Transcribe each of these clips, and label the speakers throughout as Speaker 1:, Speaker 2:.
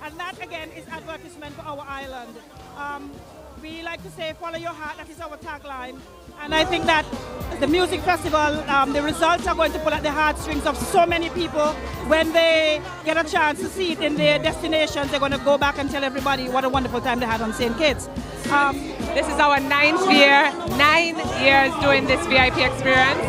Speaker 1: And that, again, is advertisement for our island. We like to say, follow your heart, that is our tagline. And I think that the music festival, the results are going to pull at the heartstrings of so many people. When they get a chance to see it in their destinations, they're going to go back and tell everybody what a wonderful time they had on St. Kitts.
Speaker 2: This is our 9th year, 9 years doing this VIP experience.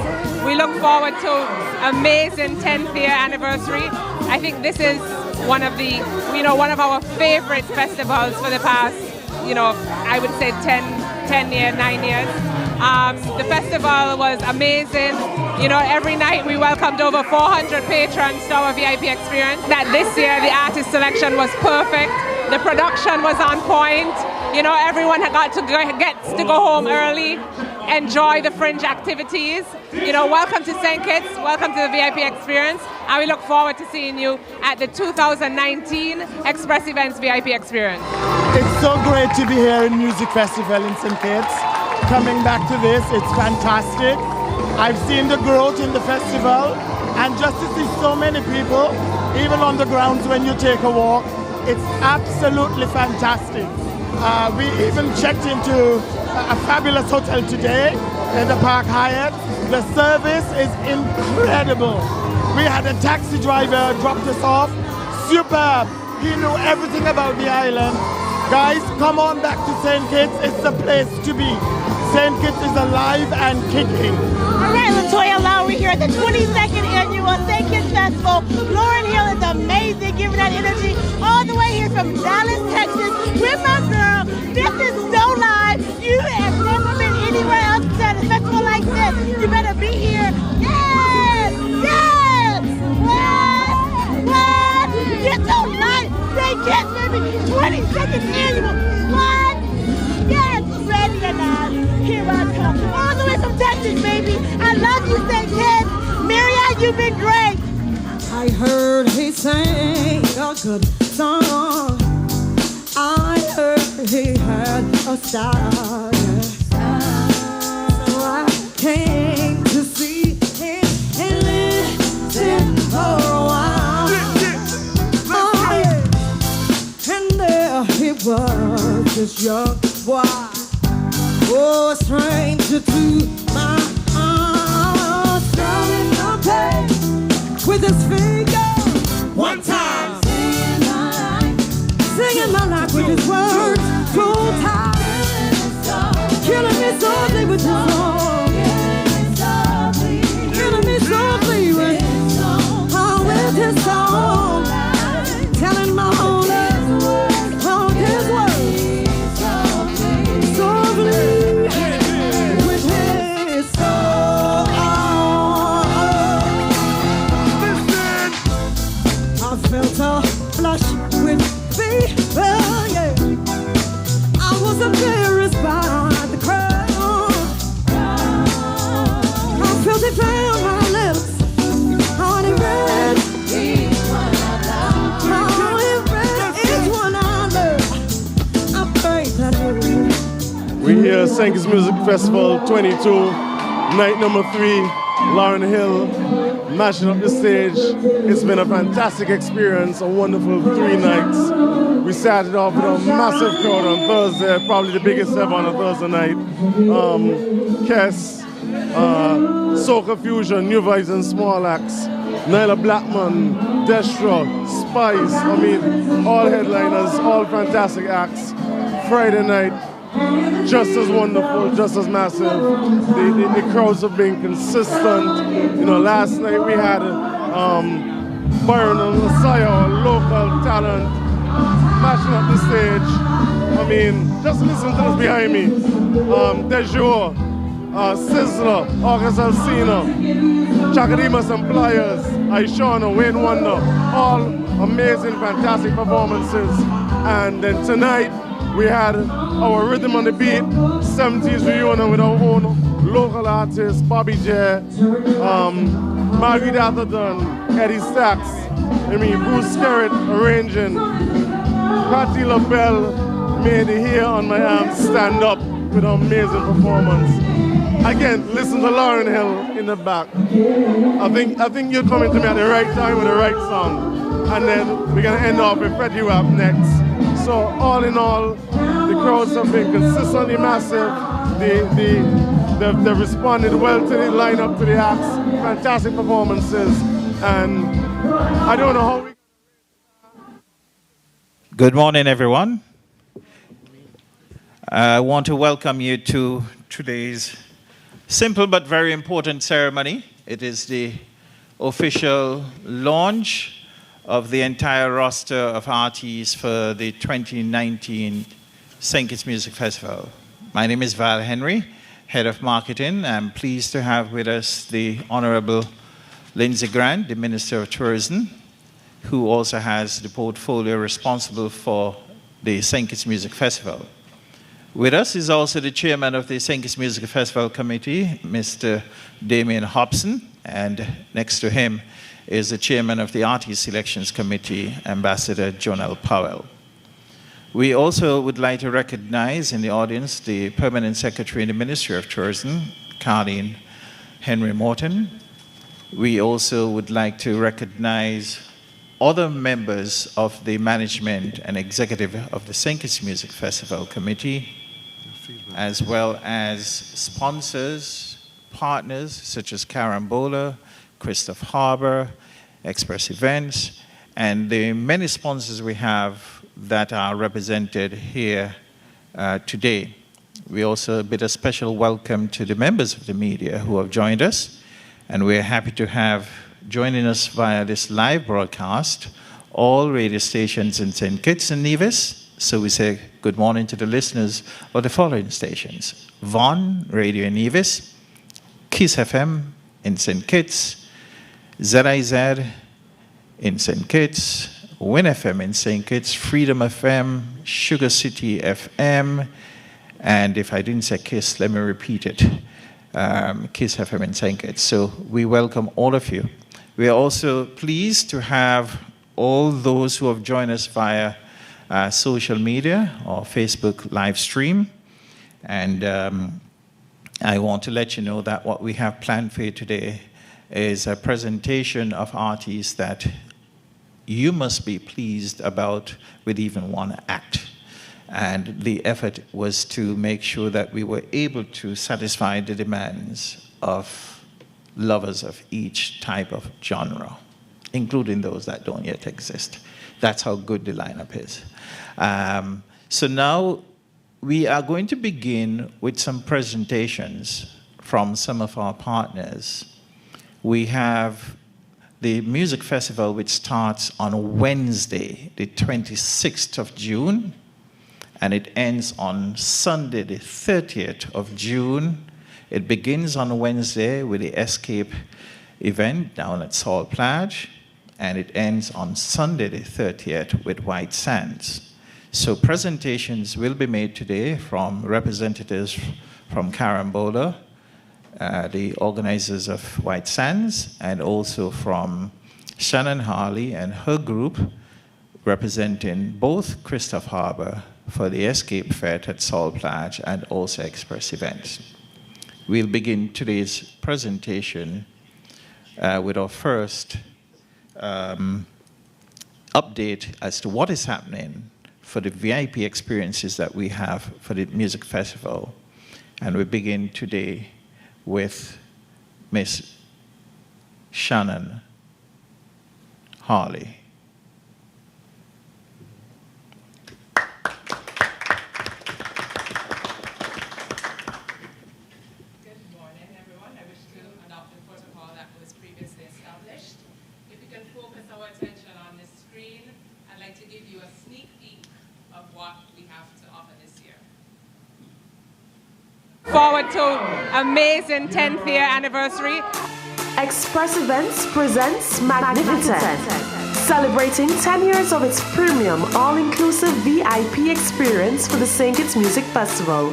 Speaker 2: We look forward to amazing 10th year anniversary. I think this is one of our favorite festivals for the past, I would say 9 years. The festival was amazing. Every night we welcomed over 400 patrons to our VIP experience. That this year the artist selection was perfect. The production was on point. Everyone gets to go home early, enjoy the fringe activities. Welcome to St. Kitts, welcome to the VIP experience, and we look forward to seeing you at the 2019 Express Events VIP experience.
Speaker 3: It's so great to be here in Music Festival in St. Kitts. Coming back to this, it's fantastic. I've seen the growth in the festival, and just to see so many people, even on the grounds when you take a walk, it's absolutely fantastic. We even checked into a fabulous hotel today in the Park Hyatt. The service is incredible. We had a taxi driver dropped us off. Superb. He knew everything about the island. Guys, come on back to St. Kitts. It's the place to be. St. Kitts is alive and kicking.
Speaker 4: All right, Latoya Lowry here at the 22nd Annual St. Kitts Festival. Lauryn Hill is amazing, giving that energy all the way here from Dallas, Texas, with my girl. This is so live. You have never been anywhere else at a festival like this. You better be here. Yes! Yes! What? Get so live. St. Kitts, baby. 22nd Annual. What? Yes, ready or not. Here I come. All the way from Texas, baby. I love you, St. Kitts. Marianne, you've been great.
Speaker 5: I heard he sang a good song. I heard he had a style. So I came to see him and listen for a while. Oh, yeah. And there he was, this young boy. Oh, a stranger to my arms, strumming the pain with his finger. One time, singing my life with his words. Full time, killing me softly with his song, killing me softly with his song, telling my whole life on his words. Softly. Felt a flush with fever, yeah. I was embarrassed by the crowd. I felt it round my lips, how it read each one I love. How it read each one I love. I pray that
Speaker 3: We're here at St. Kitts Music Festival 22, night number 3, Lauryn Hill. Mashing up the stage. It's been a fantastic experience, a wonderful 3 nights. We started off with a massive crowd on Thursday, probably the biggest ever on a Thursday night. Kes, Soca Fusion, New Vibes and Small Axe, Nyla Blackman, Destra, Spice, all headliners, all fantastic acts. Friday night, just as wonderful, just as massive. The crowds have been consistent. Last night we had Byron and Messiah, a local talent, mashing up the stage. Just listen to this behind me. Dejour, Sizzler, August Alsina, Chakademus and Pliers, Aishana, Wayne Wonder, all amazing, fantastic performances. And then tonight, we had our Rhythm on the Beat 70s reunion with our own local artists, Bobby J, Margaret Atherton, Eddie Sachs, Bruce Skerritt arranging, Patti LaBelle made the hair on my arm stand up with an amazing performance. Again, listen to Lauryn Hill in the back. I think you're coming to me at the right time with the right song. and then we're going to end off with Freddie Wap next. So all in all, the crowds have been consistently massive. They've responded well to the lineup, to the acts, fantastic performances, and I don't know how we...
Speaker 6: Good morning, everyone. I want to welcome you to today's simple but very important ceremony. It is the official launch of the entire roster of artists for the 2019 St. Kitts Music Festival. My name is Val Henry, Head of Marketing. I'm pleased to have with us the Honorable Lindsey Grant, the Minister of Tourism, who also has the portfolio responsible for the St. Kitts Music Festival. With us is also the Chairman of the St. Kitts Music Festival Committee, Mr. Damien Hobson, and next to him is the Chairman of the Artist Selections Committee, Ambassador Jonel Powell. We also would like to recognize in the audience the Permanent Secretary in the Ministry of Tourism, Carleen Henry Morton. We also would like to recognize other members of the management and executive of the St. Kitts Music Festival Committee, as well as sponsors, partners such as Carambola, Christoph Harbour, Express Events, and the many sponsors we have that are represented here today. We also bid a special welcome to the members of the media who have joined us, and we're happy to have joining us via this live broadcast all radio stations in St. Kitts and Nevis. So we say good morning to the listeners of the following stations: Vaughan Radio in Nevis, Kiss FM in St. Kitts, ZIZ in St. Kitts, Win FM in St. Kitts, Freedom FM, Sugar City FM, and if I didn't say Kiss, let me repeat it, Kiss FM in St. Kitts. So we welcome all of you. We are also pleased to have all those who have joined us via social media or Facebook live stream. And I want to let you know that what we have planned for you today is a presentation of artists that you must be pleased about with even one act. And the effort was to make sure that we were able to satisfy the demands of lovers of each type of genre, including those that don't yet exist. That's how good the lineup is. So now we are going to begin with some presentations from some of our partners. We have the music festival, which starts on Wednesday, the 26th of June, and it ends on Sunday, the 30th of June. It begins on Wednesday with the Escape event down at Salt Plage, and it ends on Sunday the 30th with White Sands. So presentations will be made today from representatives from Carambola, the organizers of White Sands, and also from Shannon Harley and her group, representing both Christoph Harbour for the Escape Fete at Salt Plage and also Express Events. We'll begin today's presentation with our first update as to what is happening for the VIP experiences that we have for the music festival. And we begin today with Miss Shannon Harley.
Speaker 2: Forward to amazing 10th year anniversary.
Speaker 7: Express Events presents Magnificent, celebrating 10 years of its premium all-inclusive VIP experience for the St. Kitts Music Festival.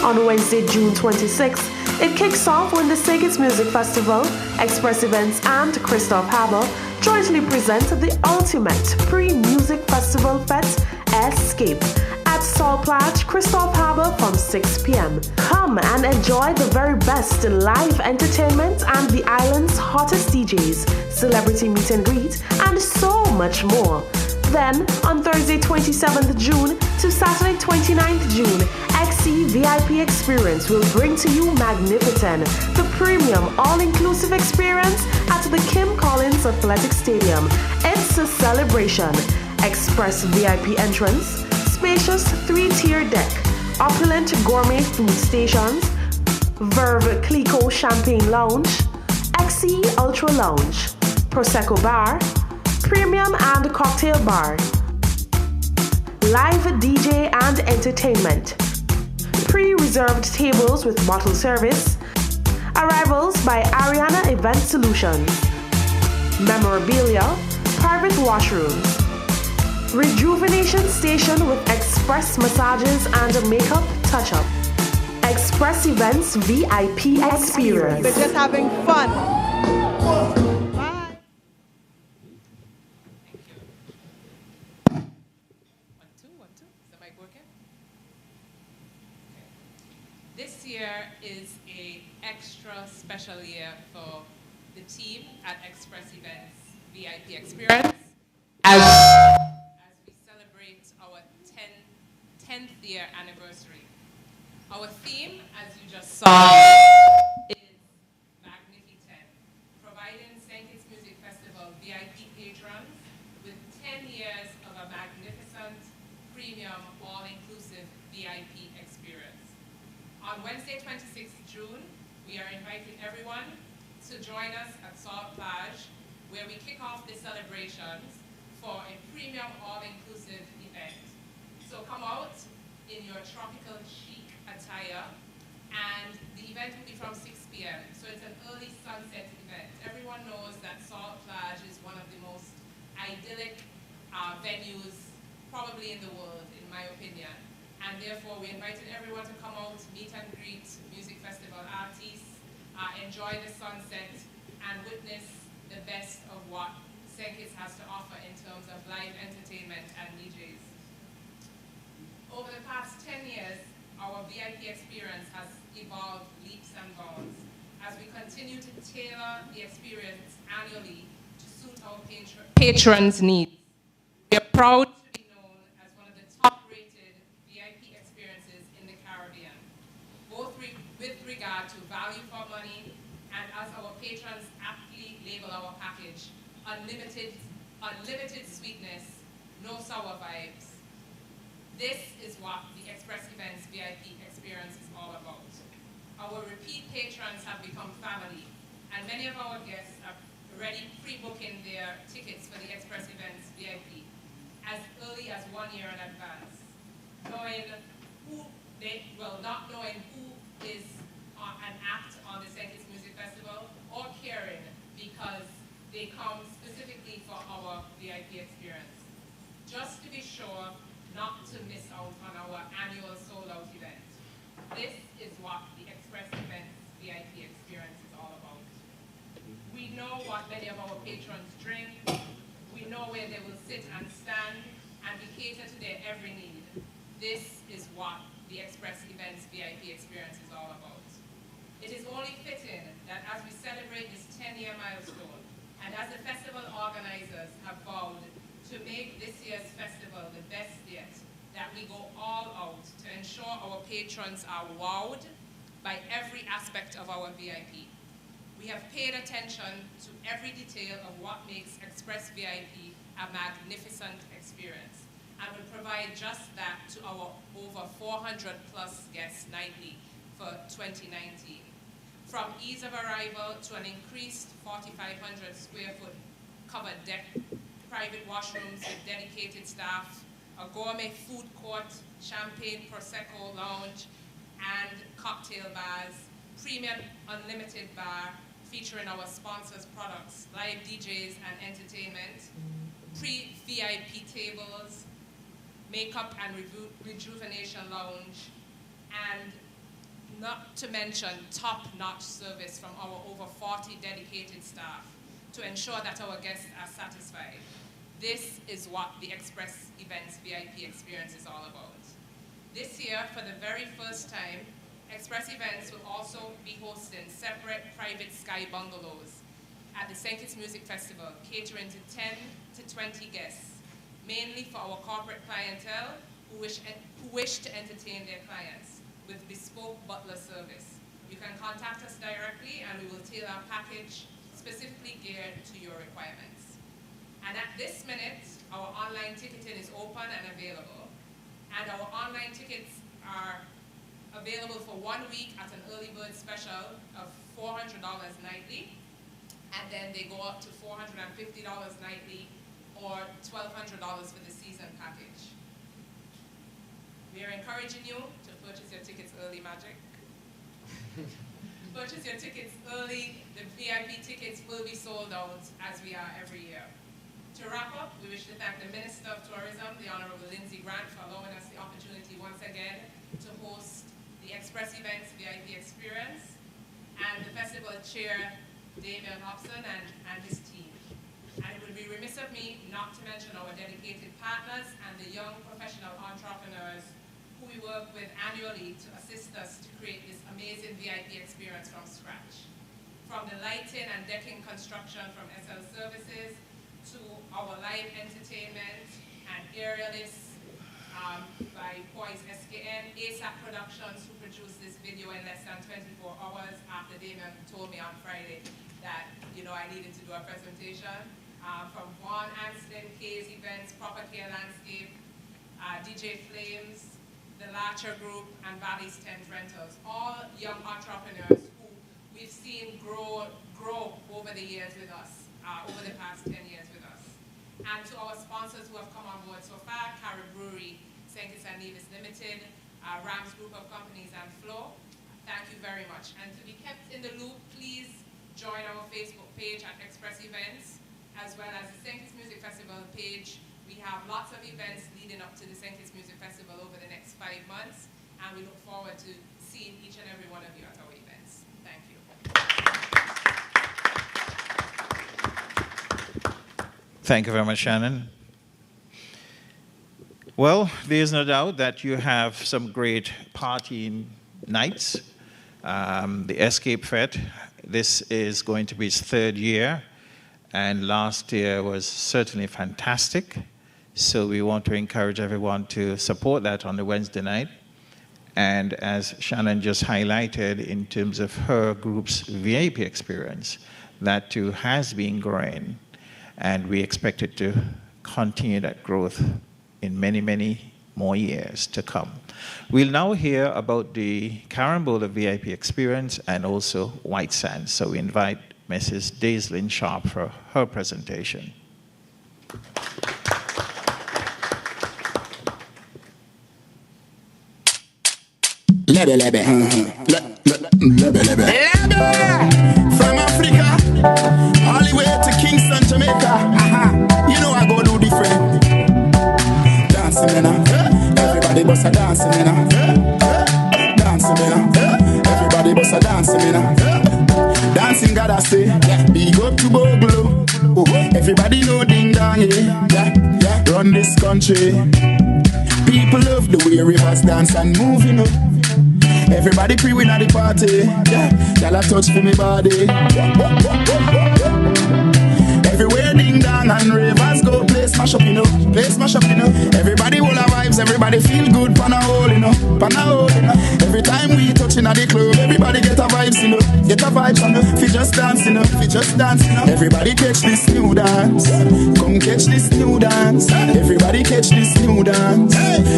Speaker 7: On Wednesday, June 26th, it kicks off when the St. Kitts Music Festival, Express Events, and Christoph Harbour jointly present the ultimate pre-music festival fete, Escape, at Salt Plage, Christophe Harbour from 6 p.m. Come and enjoy the very best in live entertainment and the island's hottest DJs, celebrity meet and greet, and so much more. Then, on Thursday 27th June to Saturday 29th June, XC VIP Experience will bring to you Magnificent, the premium all-inclusive experience at the Kim Collins Athletic Stadium. It's a celebration. Express VIP entrance, spacious 3-tier deck, opulent gourmet food stations, Verve Clico Champagne Lounge, XC Ultra Lounge, Prosecco Bar, Premium and Cocktail Bar, live DJ and entertainment, pre-reserved tables with bottle service, arrivals by Ariana Event Solutions, memorabilia, private washrooms, rejuvenation station with express massages and makeup touch-up, Express Events VIP Experience.
Speaker 8: We're just having fun.
Speaker 2: This year is an extra special year for the team at Express Events VIP Experience as we celebrate our 10th year anniversary. Our theme, as you just saw, is Magnificent, providing St. Kitts Music Festival VIP patrons with 10 years of a magnificent, premium, all-inclusive VIP experience. On Wednesday, 26th June, we are inviting everyone to join us at Salt Plage, where we kick off the celebrations for a premium all-inclusive event. So come out in your tropical chic attire, and the event will be from 6 p.m. So it's an early sunset event. Everyone knows that Salt Plage is one of the most idyllic venues probably in the world, in my opinion. And therefore, we invited everyone to come out, meet and greet music festival artists, enjoy the sunset, and witness the best of what St. Kitts has to offer in terms of live entertainment and DJs. Over the past 10 years, our VIP experience has evolved leaps and bounds as we continue to tailor the experience annually to suit our patrons' needs. We are proud to be known as one of the top-rated VIP experiences in the Caribbean, both with regard to value for money and as our patrons aptly label our package, unlimited sweetness, no sour vibes. This is what the Express Events VIP experience is all about. Our repeat patrons have become family, and many of our guests are already pre-booking their tickets for the Express Events VIP as early as 1 year in advance, not knowing who is an act on the St. Kitts Music Festival, or caring because they come specifically for our VIP experience. Just to be sure not to miss out on our annual sold-out event. This is what the Express Events VIP experience is all about. We know what many of our patrons drink. We know where they will sit and stand, and we cater to their every need. This is what the Express Events VIP experience is all about. It is only fitting that as we celebrate this 10-year milestone, and as the festival organizers have vowed to make this year's festival the best yet, that we go all out to ensure our patrons are wowed by every aspect of our VIP. We have paid attention to every detail of what makes Express VIP a magnificent experience, and will provide just that to our over 400 plus guests nightly for 2019. From ease of arrival to an increased 4,500 square foot covered deck, private washrooms with dedicated staff, a gourmet food court, champagne prosecco lounge, and cocktail bars, premium unlimited bar featuring our sponsors' products, live DJs and entertainment, pre-VIP tables, makeup and rejuvenation lounge, and not to mention top-notch service from our over 40 dedicated staff to ensure that our guests are satisfied. This is what the Express Events VIP experience is all about. This year, for the very first time, Express Events will also be hosting separate private sky bungalows at the St. Kitts Music Festival, catering to 10 to 20 guests, mainly for our corporate clientele who wish to entertain their clients with bespoke butler service. You can contact us directly and we will tailor a package specifically geared to your requirements. And at this minute, our online ticketing is open and available. And our online tickets are available for 1 week at an early bird special of $400 nightly. And then they go up to $450 nightly or $1,200 for the season package. We are encouraging you to purchase your tickets early, Magic. Purchase your tickets early. The VIP tickets will be sold out as we are every year. To wrap up, we wish to thank the Minister of Tourism, the Honorable Lindsay Grant, for allowing us the opportunity once again to host the Express Events VIP Experience, and the festival chair, Damien Hobson, and his team. And it would be remiss of me not to mention our dedicated partners and the young professional entrepreneurs who we work with annually to assist us to create this amazing VIP experience from scratch. From the lighting and decking construction from SL Services to our live entertainment and aerialists by Poise SKN, ASAP Productions, who produced this video in less than 24 hours after Damien told me on Friday that, I needed to do a presentation. From Vaughn Anston, K's Events, Proper Care Landscape, DJ Flames, the Larcher Group, and Valley's Tent Rentals. All young entrepreneurs who we've seen grow over the years with us, over the past 10 years with us. And to our sponsors who have come on board so far, Carib Brewery, St. Kitts and Nevis Limited, Rams Group of Companies, and Flow, thank you very much. And to be kept in the loop, please join our Facebook page at Express Events, as well as the St. Kitts Music Festival page. We have lots of events leading up to the St. Kitts Music Festival over the next 5 months, and we look forward to seeing each and every one of you at our events. Thank you.
Speaker 6: Thank you very much, Shannon. Well, there's no doubt that you have some great party nights. The Escape Fete, this is going to be its 3rd year, and last year was certainly fantastic. So we want to encourage everyone to support that on the Wednesday night. And as Shannon just highlighted in terms of her group's VIP experience, that too has been growing, and we expect it to continue that growth in many, many more years to come. We'll now hear about the Carambola VIP experience and also White Sands. So we invite Mrs. Daislyn Sharp for her presentation.
Speaker 8: Lebe, lebe. Lebe, lebe. From Africa, all the way to Kingston, Jamaica. You know I go do different. Dancing, everybody bust a dancing, dancing, everybody bust a dancing, dancing, gotta say, big up to Boglo. Everybody know ding dong, yeah. Run this country. People love the way rivers dance and move, Everybody pre-win at the party, y'all a touch for me body. Everywhere ding dong and ravers go, play smash up, play smash up, Everybody hold our vibes, everybody feel good, pan a hole, pan a hole, Every time we touch in at the club, everybody get a vibes, get a vibes, fi just dance, fi just dance, Everybody catch this new dance, come catch this new dance. Everybody catch this new dance,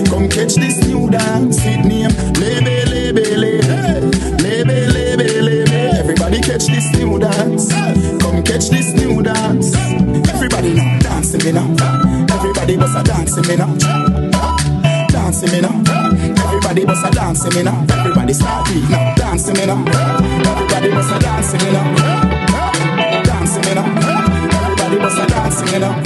Speaker 8: come catch this new dance. It name lebe, lebe, lebe, lebe, lebe, lebe. Everybody catch this new dance, come catch this new dance. Everybody now dancing me now. Everybody bust a dancing me now. Dancing me now. Everybody bust a dancing me now. Everybody start beat now. Dancing me now. Everybody bust a dancing me now. Dancing me now. Everybody bust a dancing me now.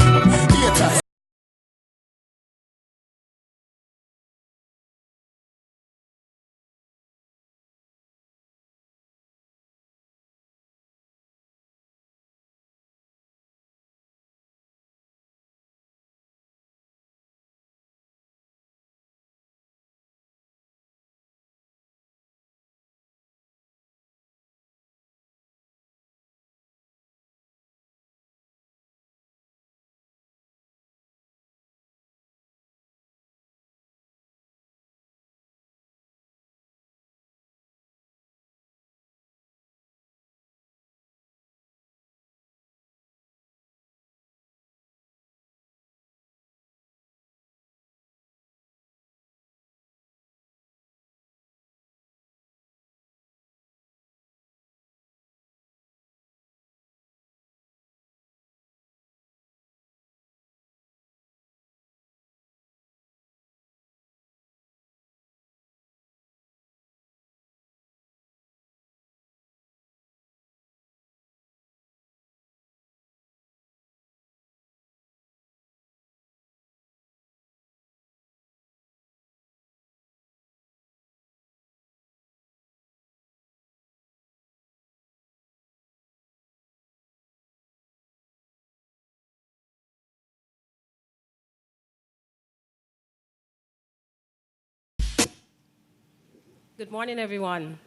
Speaker 9: Good morning, everyone.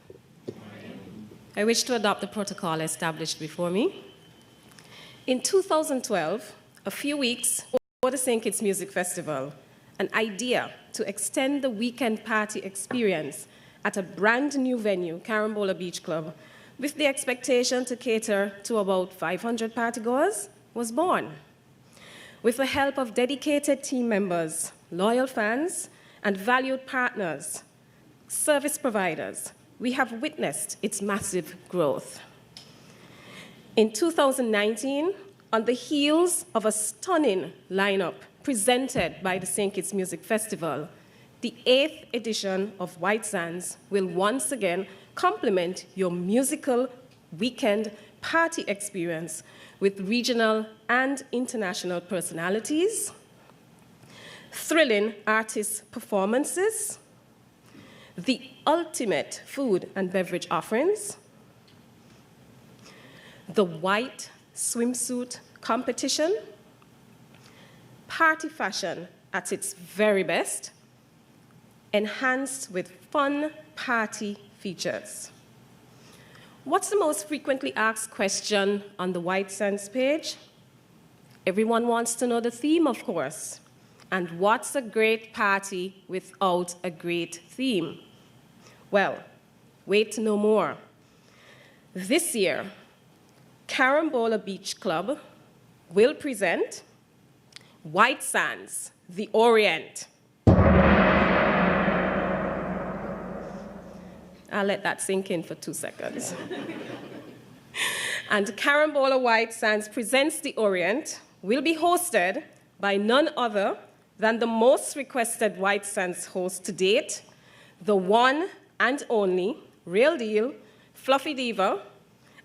Speaker 9: I wish to adopt the protocol established before me. In 2012, a few weeks before the St. Kitts Music Festival, an idea to extend the weekend party experience at a brand new venue, Carambola Beach Club, with the expectation to cater to about 500 partygoers, was born. With the help of dedicated team members, loyal fans, and valued partners, service providers, we have witnessed its massive growth. In 2019, on the heels of a stunning lineup presented by the St. Kitts Music Festival, the 8th edition of White Sands will once again complement your musical weekend party experience with regional and international personalities, thrilling artist performances, the ultimate food and beverage offerings, the white swimsuit competition, party fashion at its very best, enhanced with fun party features. What's the most frequently asked question on the White Sands page? Everyone wants to know the theme, of course. And what's a great party without a great theme? Well, wait to know more. This year, Carambola Beach Club will present White Sands, the Orient. I'll let that sink in for 2 seconds. And Carambola White Sands presents the Orient will be hosted by none other than the most requested White Sands host to date, the one and only, real deal, Fluffy Diva,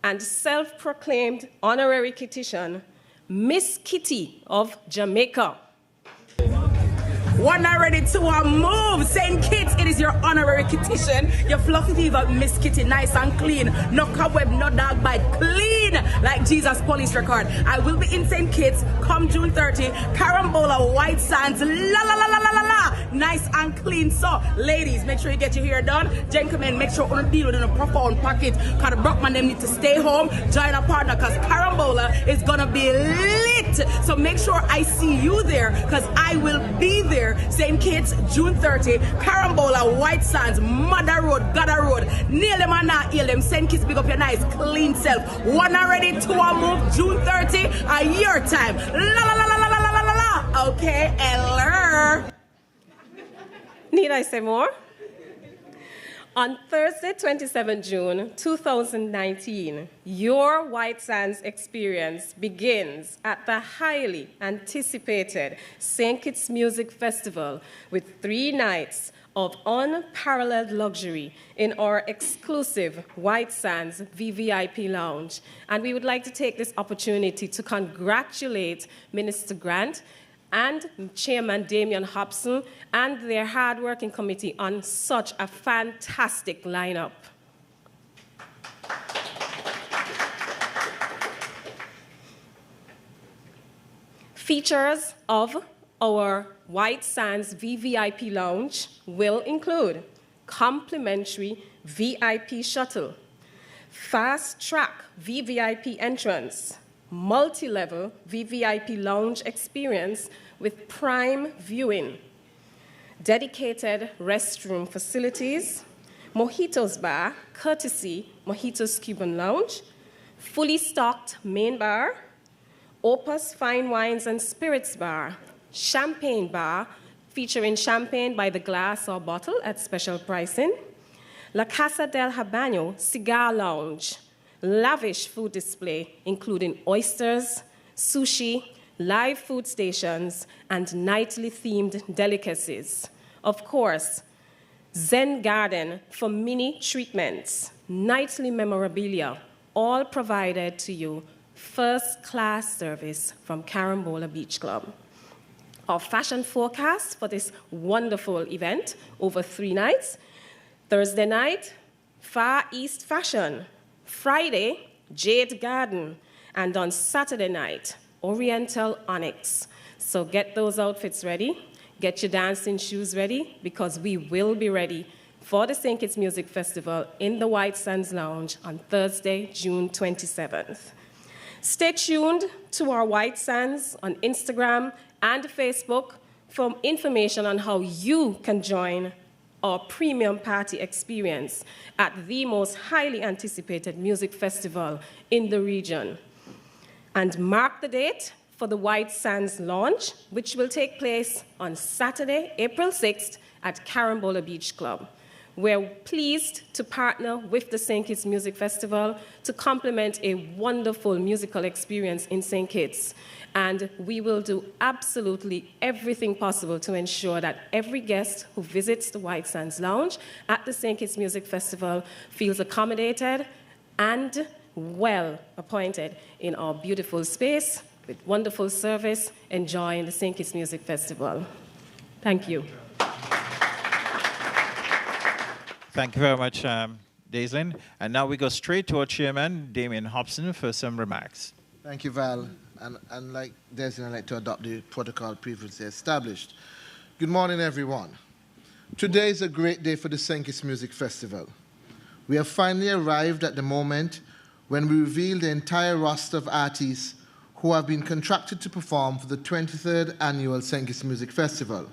Speaker 9: and self-proclaimed honorary Kittitian, Miss Kitty of Jamaica.
Speaker 10: One are ready to move. St. Kitts, it is your honorary Kittitian, your Fluffy Diva, Miss Kitty, nice and clean. No cobweb, no dog bite, clean like Jesus police record. I will be in St. Kitts come June 30. Carambola, White Sands, la la la la la la la. Nice and clean. So, ladies, make sure you get your hair done. Gentlemen, make sure you deal with in a profound pocket. Cause the Brockman them need to stay home, join a partner, cause Carambola is gonna be lit. So make sure I see you there, cause I will be there. St. Kitts, June 30, Carambola, White Sands, Mother Road, Gada Road, nail them and not heal them. St. Kitts, big up your nice, clean self. One already, two are move, June 30, a year time. La la la la la la la la la. Okay, hello.
Speaker 9: Need I say more? On Thursday, 27 June 2019, your White Sands experience begins at the highly anticipated St. Kitts Music Festival with 3 nights of unparalleled luxury in our exclusive White Sands VVIP Lounge. And we would like to take this opportunity to congratulate Minister Grant and Chairman Damian Hobson and their hard-working committee on such a fantastic lineup. Features of our White Sands VVIP Lounge will include complimentary VIP shuttle, fast-track VVIP entrance, multi-level VVIP lounge experience with prime viewing, dedicated restroom facilities, Mojitos Bar, courtesy Mojitos Cuban Lounge, fully stocked main bar, Opus Fine Wines and Spirits Bar, Champagne Bar, featuring champagne by the glass or bottle at special pricing, La Casa del Habano Cigar Lounge, lavish food display, including oysters, sushi, live food stations, and nightly themed delicacies. Of course, Zen Garden for mini treatments, nightly memorabilia, all provided to you, first-class service from Carambola Beach Club. Our fashion forecast for this wonderful event over 3 nights: Thursday night, Far East Fashion; Friday, Jade Garden; and on Saturday night, Oriental Onyx. So get those outfits ready, get your dancing shoes ready, because we will be ready for the St. Kitts Music Festival in the White Sands Lounge on Thursday, June 27th. Stay tuned to our White Sands on Instagram and Facebook for information on how you can join our premium party experience at the most highly anticipated music festival in the region. And mark the date for the White Sands launch, which will take place on Saturday, April 6th at Carambola Beach Club. We're pleased to partner with the St. Kitts Music Festival to complement a wonderful musical experience in St. Kitts. And we will do absolutely everything possible to ensure that every guest who visits the White Sands Lounge at the St. Kitts Music Festival feels accommodated and well appointed in our beautiful space with wonderful service, enjoying the St. Kitts Music Festival. Thank you.
Speaker 6: Thank you very much, Daislin. And now we go straight to our chairman, Damien Hobson, for some remarks.
Speaker 11: Thank you, Val. And like Daislin, I'd like to adopt the protocol previously established. Good morning, everyone. Today is a great day for the St. Kitts Music Festival. We have finally arrived at the moment when we reveal the entire roster of artists who have been contracted to perform for the 23rd annual St. Kitts Music Festival.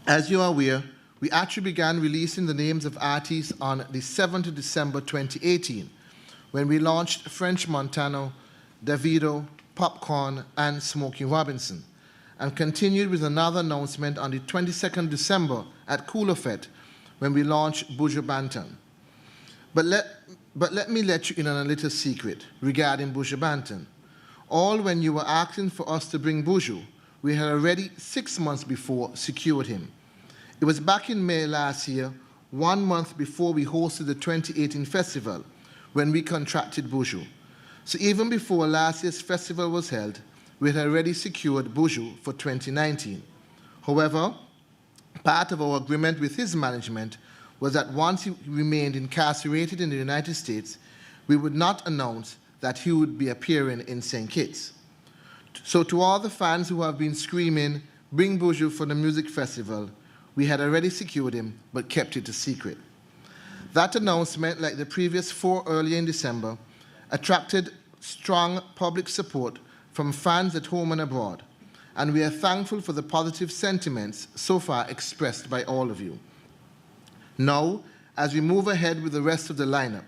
Speaker 11: As you are aware, we actually began releasing the names of artists on the 7th of December 2018, when we launched French Montano, Davido, Popcorn, and Smokey Robinson, and continued with another announcement on the 22nd December at Cooler Fete, when we launched Buju Banton. But let me let you in on a little secret regarding Buju Banton. All when you were asking for us to bring Buju, we had already 6 months before secured him. It was back in May last year, 1 month before we hosted the 2018 festival, when we contracted Buju. So even before last year's festival was held, we had already secured Buju for 2019. However, part of our agreement with his management was that once he remained incarcerated in the United States, we would not announce that he would be appearing in St. Kitts. So to all the fans who have been screaming, "Bring Buju for the music festival," we had already secured him, but kept it a secret. That announcement, like the previous 4 earlier in December, attracted strong public support from fans at home and abroad, and we are thankful for the positive sentiments so far expressed by all of you. Now, as we move ahead with the rest of the lineup,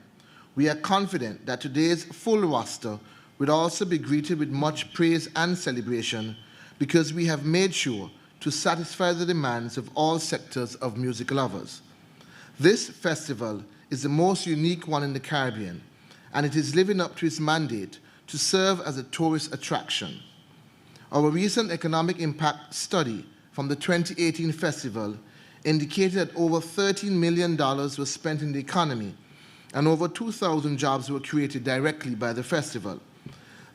Speaker 11: we are confident that today's full roster will also be greeted with much praise and celebration, because we have made sure to satisfy the demands of all sectors of music lovers. This festival is the most unique one in the Caribbean, and it is living up to its mandate to serve as a tourist attraction. Our recent economic impact study from the 2018 festival indicated that over $13 million was spent in the economy, and over 2,000 jobs were created directly by the festival.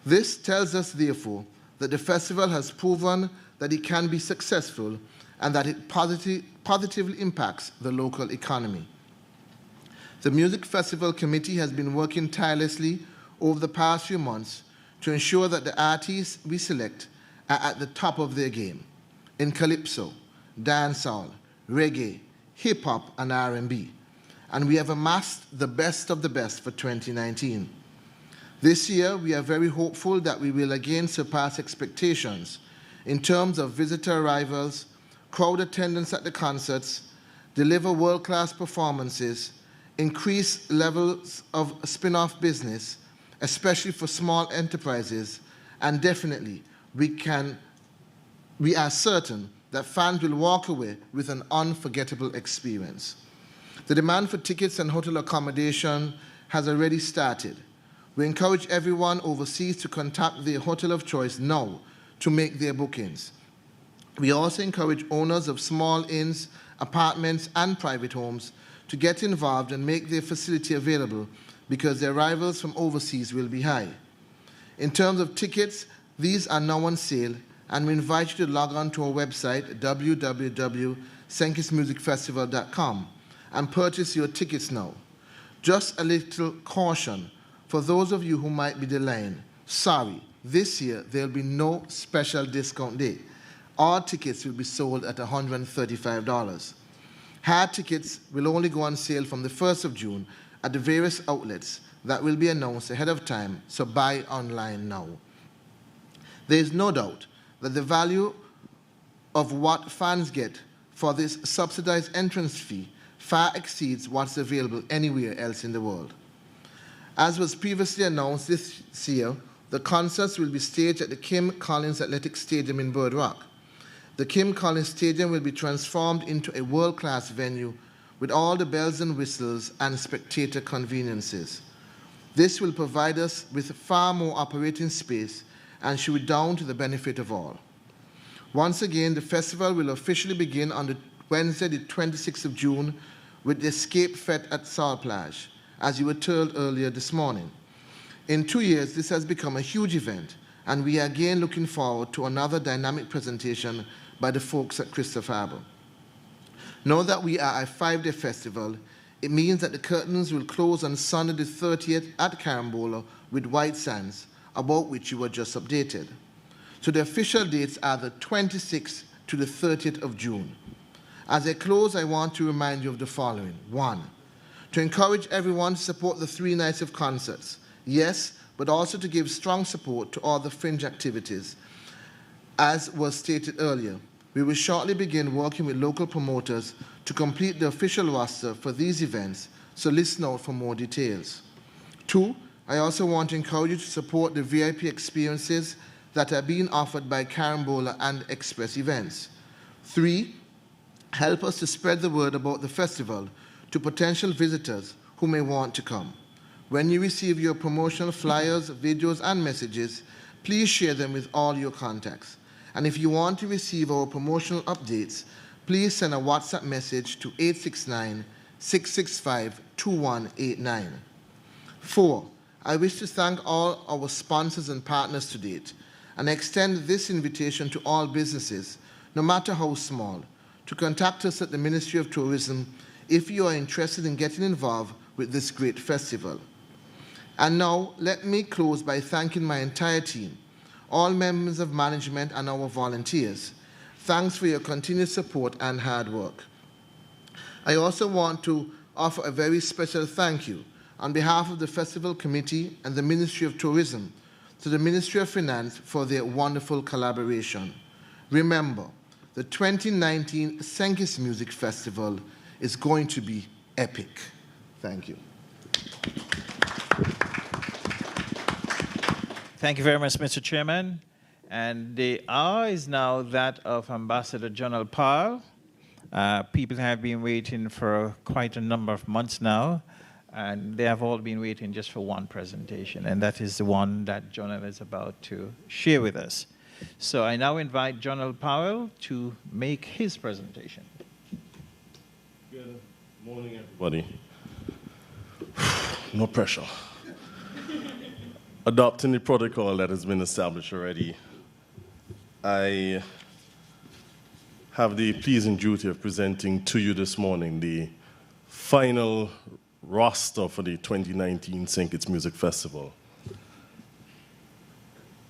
Speaker 11: This tells us, therefore, that the festival has proven that it can be successful and that it positively impacts the local economy. The Music Festival Committee has been working tirelessly over the past few months to ensure that the artists we select are at the top of their game in calypso, dancehall, reggae, hip-hop, and R&B. And we have amassed the best of the best for 2019. This year, we are very hopeful that we will again surpass expectations in terms of visitor arrivals, crowd attendance at the concerts, deliver world-class performances, increase levels of spin-off business, especially for small enterprises, and definitely we are certain that fans will walk away with an unforgettable experience. The demand for tickets and hotel accommodation has already started. We encourage everyone overseas to contact their hotel of choice now to make their bookings. We also encourage owners of small inns, apartments, and private homes to get involved and make their facility available, because the arrivals from overseas will be high. In terms of tickets, these are now on sale, and we invite you to log on to our website, www.stkittsmusicfestival.com, and purchase your tickets now. Just a little caution for those of you who might be delaying. Sorry, this year there will be no special discount day. All tickets will be sold at $135. Hard tickets will only go on sale from the 1st of June at the various outlets that will be announced ahead of time, so buy online now. There is no doubt that the value of what fans get for this subsidized entrance fee far exceeds what's available anywhere else in the world. As was previously announced this year, the concerts will be staged at the Kim Collins Athletic Stadium in Bird Rock. The Kim Collins Stadium will be transformed into a world-class venue with all the bells and whistles and spectator conveniences. This will provide us with far more operating space and should be down to the benefit of all. Once again, the festival will officially begin on the Wednesday, the 26th of June, with the Escape Fete at Sal Plage, as you were told earlier this morning. In 2 years, this has become a huge event, and we are again looking forward to another dynamic presentation by the folks at Christopher Harbour. Now that we are a 5-day festival, it means that the curtains will close on Sunday the 30th at Carambola with White Sands, about which you were just updated. So the official dates are the 26th to the 30th of June. As I close, I want to remind you of the following. 1, to encourage everyone to support the 3 nights of concerts. Yes, but also to give strong support to all the fringe activities. As was stated earlier, we will shortly begin working with local promoters to complete the official roster for these events, so listen out for more details. 2, I also want to encourage you to support the VIP experiences that are being offered by Carambola and Express Events. 3, help us to spread the word about the festival to potential visitors who may want to come. When you receive your promotional flyers, videos, and messages, please share them with all your contacts. And if you want to receive our promotional updates, please send a WhatsApp message to 869-665-2189. 4, I wish to thank all our sponsors and partners to date, and extend this invitation to all businesses, no matter how small, to contact us at the Ministry of Tourism if you are interested in getting involved with this great festival. And now, let me close by thanking my entire team, all members of management and our volunteers. Thanks for your continued support and hard work. I also want to offer a very special thank you on behalf of the Festival Committee and the Ministry of Tourism to the Ministry of Finance for their wonderful collaboration. Remember, the 2019 Senkis Music Festival is going to be epic. Thank you.
Speaker 6: Thank you very much, Mr. Chairman. And the hour is now that of Ambassador Jonal Powell. People have been waiting for quite a number of months now, and they have all been waiting just for one presentation, and that is the one that Jonal is about to share with us. So I now invite Jonal Powell to make his presentation.
Speaker 3: Good morning, everybody. No pressure. Adopting the protocol that has been established already, I have the pleasing duty of presenting to you this morning the final roster for the 2019 St. Kitts Music Festival.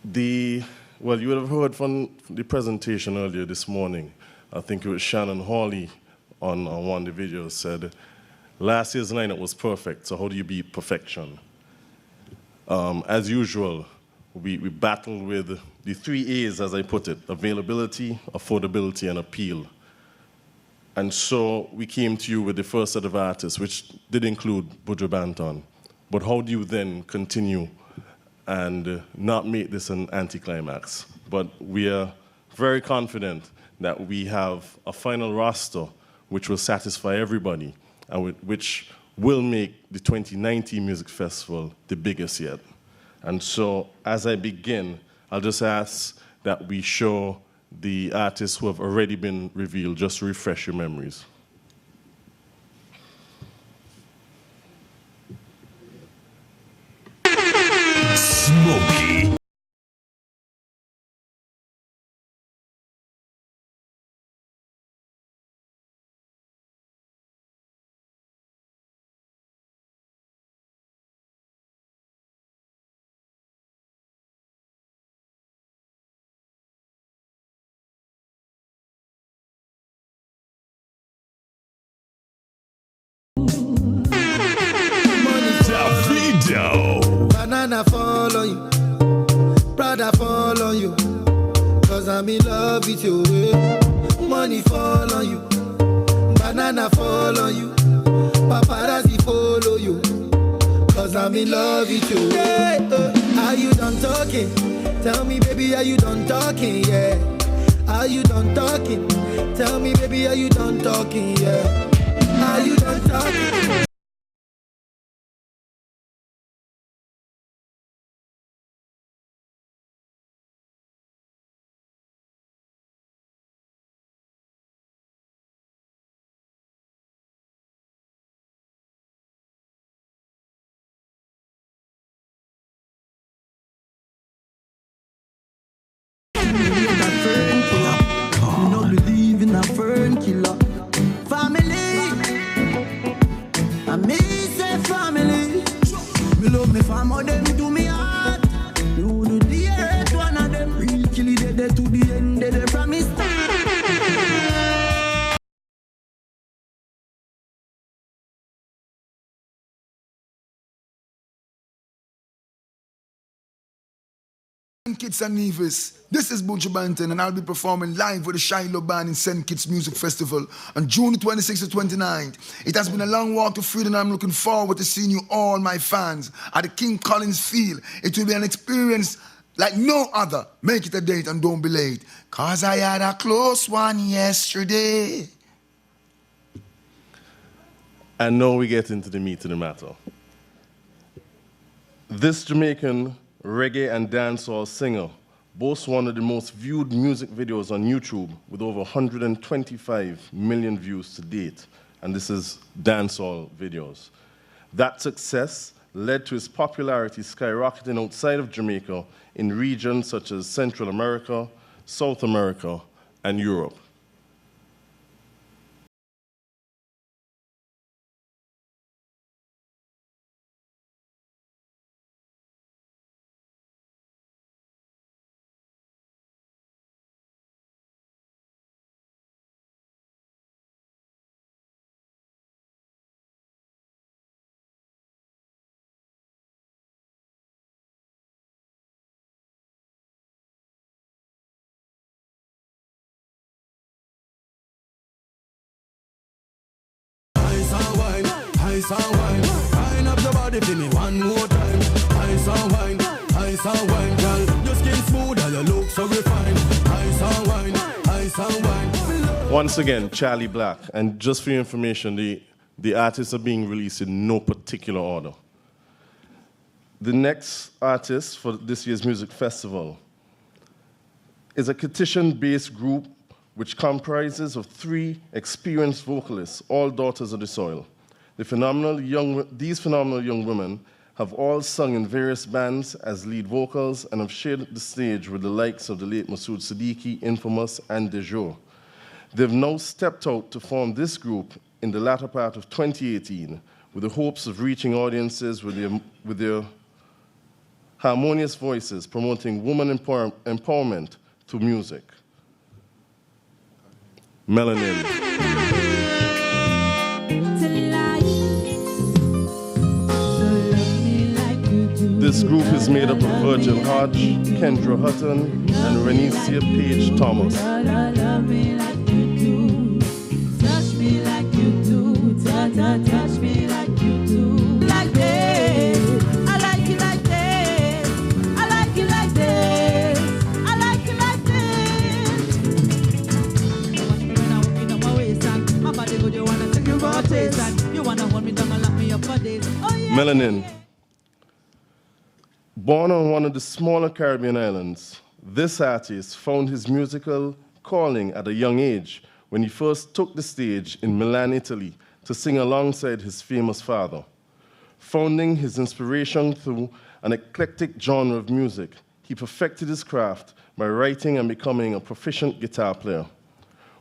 Speaker 3: Well, you would have heard from the presentation earlier this morning. I think it was Shannon Hawley on one of the videos said, last year's lineup was perfect, so how do you beat perfection? As usual, we battled with the 3 A's, as I put it: availability, affordability, and appeal. And so we came to you with the first set of artists, which did include Buju Banton. But how do you then continue and not make this an anticlimax? But we are very confident that we have a final roster which will satisfy everybody and which will make the 2019 Music Festival the biggest yet. And so as I begin, I'll just ask that we show the artists who have already been revealed, just to refresh your memories.
Speaker 12: Smokey. Banana fall on you, cause I'm in love with you. Money fall on you, banana fall on you, paparazzi follow you, cause I'm in love with you. Are you done talking? Tell me, baby, are you done talking? Yeah. Are you done talking? Tell me, baby, are you done talking? Yeah. Are you done talking?
Speaker 8: Kitts and Nevis. This is Buju Banton, and I'll be performing live with the Shiloh Band in St. Kitts Music Festival on June 26th to 29th. It has been a long walk to freedom, and I'm looking forward to seeing you all, my fans, at the King Collins Field. It will be an experience like no other. Make it a date and don't be late, cause I had a close one yesterday.
Speaker 3: And now we get into the meat of the matter. This Jamaican reggae and dancehall singer boasts one of the most viewed music videos on YouTube with over 125 million views to date, and this is dancehall videos. That success led to his popularity skyrocketing outside of Jamaica in regions such as Central America, South America, and Europe.
Speaker 12: Ice and wine, wind up your body for me one more time. Ice and wine, girl. Your skin smooth and your look so refined. Ice and wine.
Speaker 3: Once again, Charlie Black, and just for your information, the artists are being released in no particular order. The next artist for this year's music festival is a Kittitian-based group which comprises of 3 experienced vocalists, all daughters of the soil. These phenomenal young women have all sung in various bands as lead vocals and have shared the stage with the likes of the late Masood Siddiqui, Infamous, and De Jour. They've now stepped out to form this group in the latter part of 2018 with the hopes of reaching audiences with their harmonious voices, promoting women empowerment through music. Melanin. This group is made up of Virgil Hodge, Kendra Hutton, and Renesia Page Thomas.
Speaker 5: Touch me like you do, touch me like you do. Like this, I like it like this. I like it like this. I like it like this. When I walk in my waist and my body good, you wanna take your rotates and you wanna hold me down and lock me up for days. Oh yeah.
Speaker 3: Melanin. Born on one of the smaller Caribbean islands, this artist found his musical calling at a young age when he first took the stage in Milan, Italy, to sing alongside his famous father. Founding his inspiration through an eclectic genre of music, he perfected his craft by writing and becoming a proficient guitar player.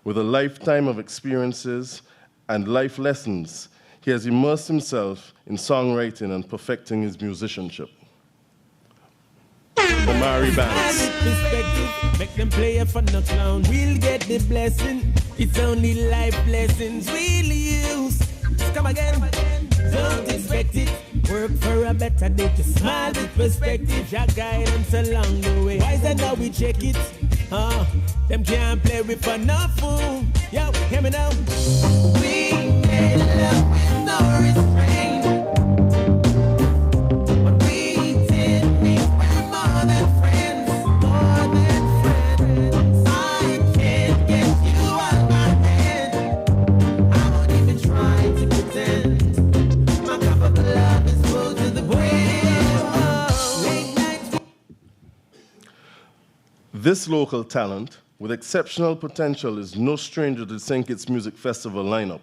Speaker 3: With a lifetime of experiences and life lessons, he has immersed himself in songwriting and perfecting his musicianship. Omari Banks.
Speaker 12: Make them play for no clown. We'll get the blessing. It's only life lessons we'll use. Come again. Don't expect it. Work for a better day to smile with perspective. Your guidance along the way. Why is that now we check it? Them can't play with for no fool. Yo, hear me now. We made love with no restraint. But we didn't mean we're more than friends. More than friends. I can't get you out my head. I won't even try to pretend. My cup of love is full to the brim. Late nights.
Speaker 3: This local talent, with exceptional potential, is no stranger to the St. Kitts Music Festival lineup.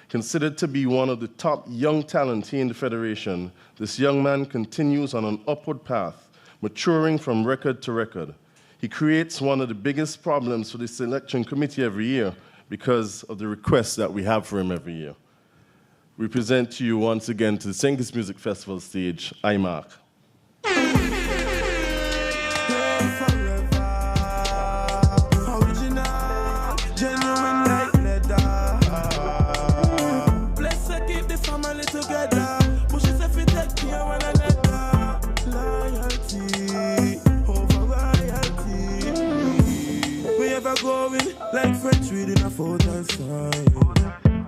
Speaker 3: Considered to be one of the top young talent here in the Federation, this young man continues on an upward path, maturing from record to record. He creates one of the biggest problems for the selection committee every year because of the requests that we have for him every year. We present to you once again to the St. Kitts Music Festival stage, IMAC.
Speaker 12: Like French reading a photo sign.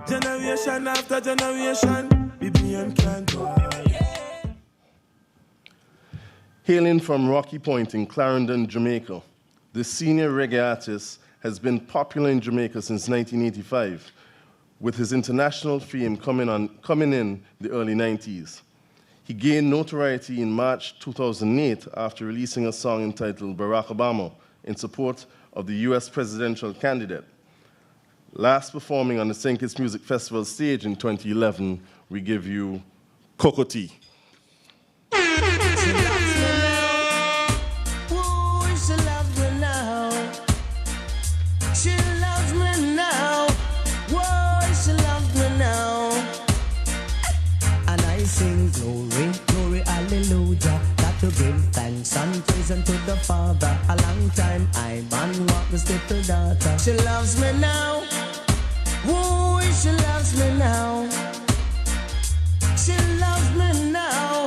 Speaker 12: Generation after generation, BBM can't go.
Speaker 3: Hailing from Rocky Point in Clarendon, Jamaica, this senior reggae artist has been popular in Jamaica since 1985, with his international fame coming in the early 90s. He gained notoriety in March 2008 after releasing a song entitled Barack Obama in support of the US presidential candidate. Last performing on the St. Kitts Music Festival stage in 2011, we give you Kokoti.
Speaker 12: She loves me now. She loves me now. Whoa, she loves me now. And I sing glory, glory, hallelujah. Got to give thanks and praise unto the Father. A long time I man walk this little daughter. She loves me now. Whoa, she loves me now. She loves me now.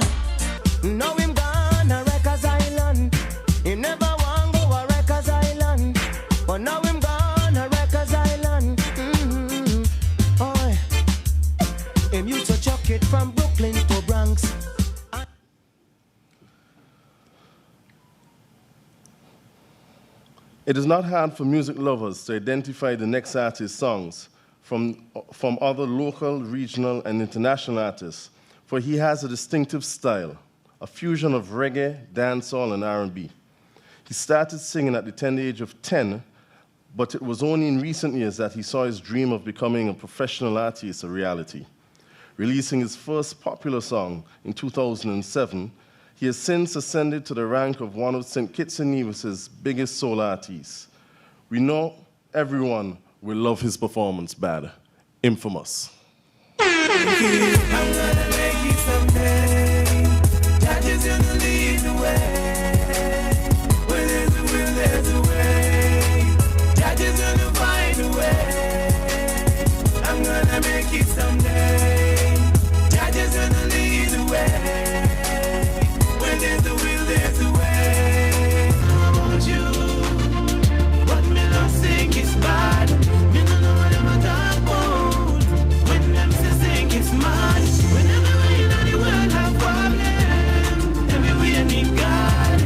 Speaker 12: Now him gone a Rikers Island. He never want go a Rikers Island. But now him gone a Rikers Island. Oh, him used to chuck it from Brooklyn to Bronx.
Speaker 3: It is not hard for music lovers to identify the next artist's songs from other local, regional, and international artists, for he has a distinctive style, a fusion of reggae, dancehall, and R&B. He started singing at the tender age of 10, but it was only in recent years that he saw his dream of becoming a professional artist a reality. Releasing his first popular song in 2007, he has since ascended to the rank of one of St. Kitts and Nevis's biggest soul artists. We know everyone will love his performance bad. Infamous.
Speaker 12: I'm gonna make you someday. Judges gonna lead the way. Where there's a will, there's a way. Judges gonna find a way. I'm gonna make you someday. Judges gonna lead the way. Where there's a will, there's a way. I want you. What me not think is bad. Me no know what I'm talking about. When them say think it's mad. When everywhere in the world have problems. Everywhere need God.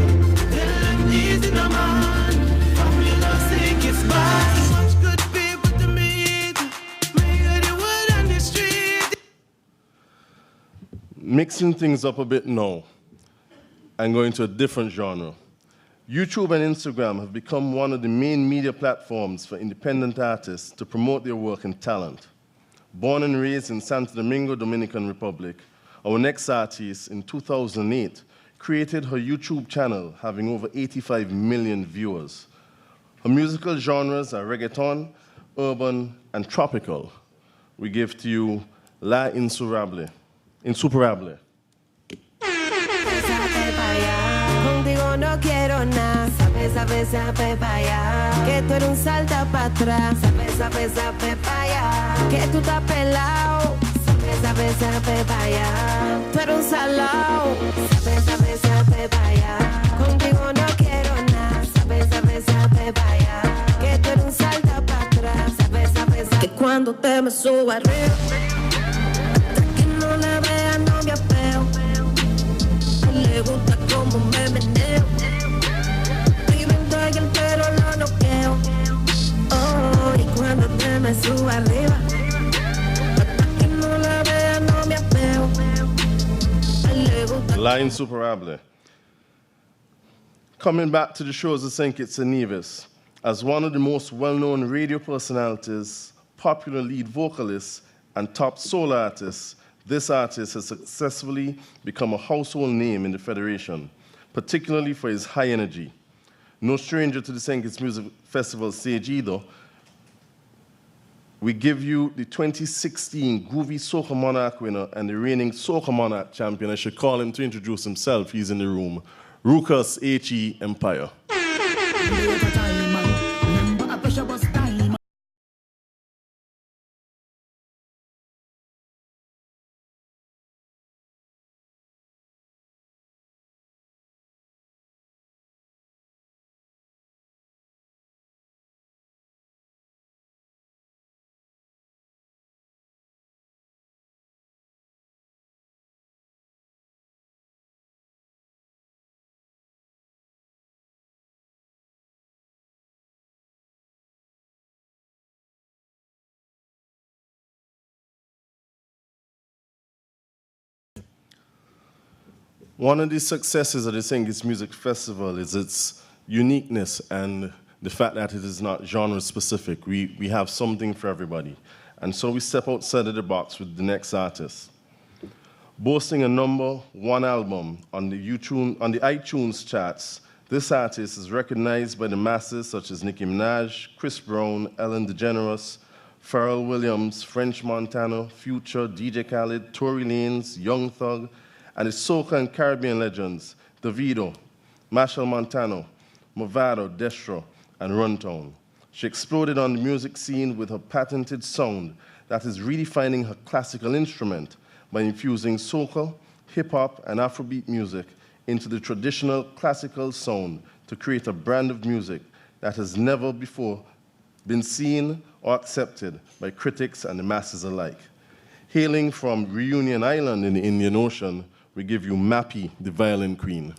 Speaker 12: Tell them this is no man. What me not think is bad. So much good people to meet. Make the world on the street.
Speaker 3: Mixing things up a bit now and going to a different genre. YouTube and Instagram have become one of the main media platforms for independent artists to promote their work and talent. Born and raised in Santo Domingo, Dominican Republic, our next artist in 2008 created her YouTube channel having over 85 million viewers. Her musical genres are reggaeton, urban, and tropical. We give to you La Insuperable. Insuperable.
Speaker 13: Contigo no quiero nada, sabe, sabe, sabe pa' allá. Que tú eres un salta pa' atrás, sabe, sabe, sabe pa' allá. Que tú estás pelado, sabe, sabe, sabe vaya. Tú eres un salao, sabe vaya. Contigo no quiero nada, sabe vaya. Que tú eres un salta para atrás, sabe. Que cuando te me subo arriba, hasta que no la vea no me apeo. Le gusta como me meneo. Pimienta y el pelo lo noqueo. Oh, y cuando te me subo arriba, hasta que no la vea no me apeo. Le gusta.
Speaker 3: Line Superable. Coming back to the shores of St. Kitts and Nevis, as one of the most well-known radio personalities, popular lead vocalists, and top soul artists, this artist has successfully become a household name in the Federation, particularly for his high energy. No stranger to the St. Kitts Music Festival stage either, we give you the 2016 Groovy Soca Monarch winner and the reigning Soca Monarch champion. I should call him to introduce himself. He's in the room. Ruckus H.E. Empire. One of the successes of the St. Kitts Music Festival is its uniqueness and the fact that it is not genre specific. We have something for everybody. And so we step outside of the box with the next artist. Boasting a #1 album on the iTunes charts, this artist is recognized by the masses such as Nicki Minaj, Chris Brown, Ellen DeGeneres, Pharrell Williams, French Montana, Future, DJ Khaled, Tory Lanez, Young Thug, and the soca and Caribbean legends, Davido, Machel Montano, Movado, Destro, and Runtown. She exploded on the music scene with her patented sound that is redefining her classical instrument by infusing soca, hip-hop, and Afrobeat music into the traditional classical sound to create a brand of music that has never before been seen or accepted by critics and the masses alike. Hailing from Reunion Island in the Indian Ocean, we give you Mappy, the violin queen.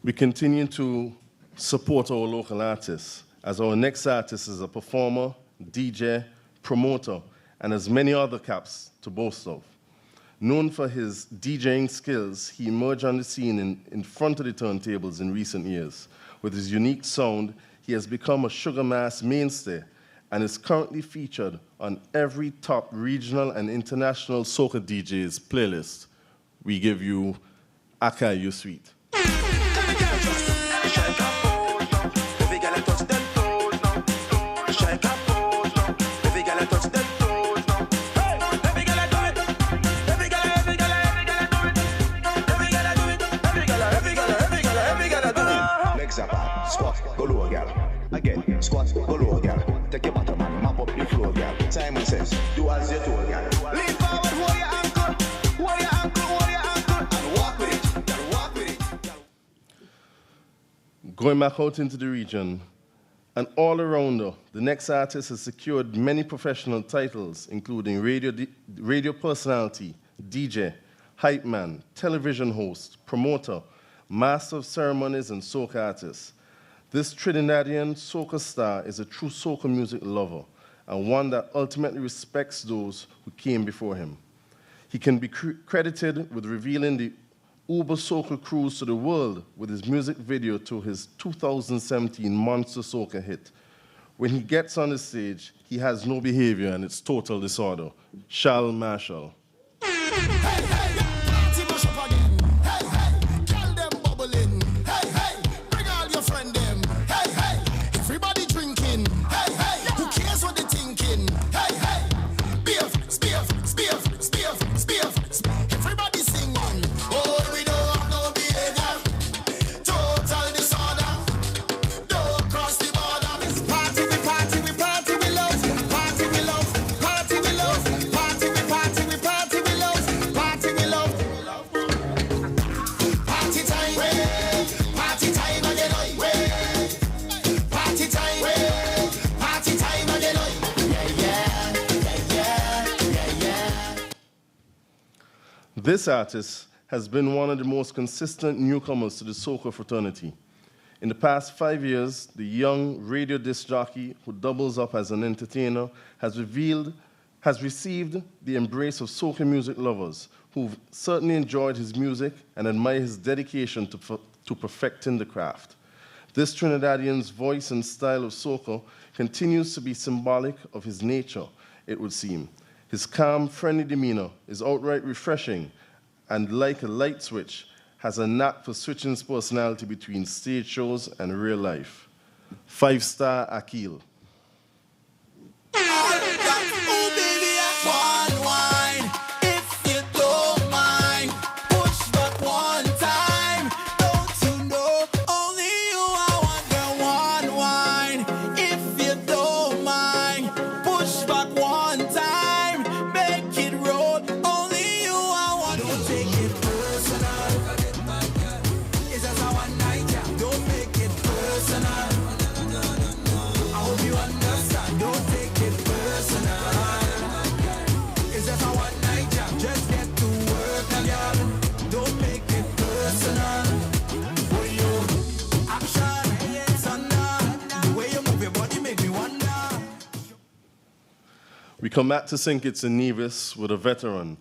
Speaker 3: We continue to support our local artists, as our next artist is a performer, DJ, promoter, and has many other caps to boast of. Known for his DJing skills, he emerged on the scene in front of the turntables in recent years. With his unique sound, he has become a Sugar Mass mainstay and is currently featured on every top regional and international soca DJ's playlist. We give you Akai You Sweet.
Speaker 14: Squat, go low, girl. Again, squat, go low, girl. Take your bottom and map up the floor, girl. Simon says, do as you're told, girl. Lean forward, hold your ankle, hold your ankle, hold your ankle, and walk with it, girl, walk with it.
Speaker 3: Going back out into the region, an all-arounder, the next artist has secured many professional titles, including radio personality, DJ, hype man, television host, promoter, master of ceremonies, and soca artist. This Trinidadian soca star is a true soca music lover and one that ultimately respects those who came before him. He can be credited with revealing the Uber Soca cruise to the world with his music video to his 2017 Monster Soca hit. When he gets on the stage, he has no behavior and it's total disorder. Charles Marshall. This artist has been one of the most consistent newcomers to the soca fraternity. In the past 5 years, the young radio disc jockey who doubles up as an entertainer has received the embrace of soca music lovers who've certainly enjoyed his music and admire his dedication to perfecting the craft. This Trinidadian's voice and style of soca continues to be symbolic of his nature, it would seem. His calm, friendly demeanor is outright refreshing and, like a light switch, has a knack for switching his personality between stage shows and real life. 5-star Akil. We come back to St. Kitts and Nevis with a veteran.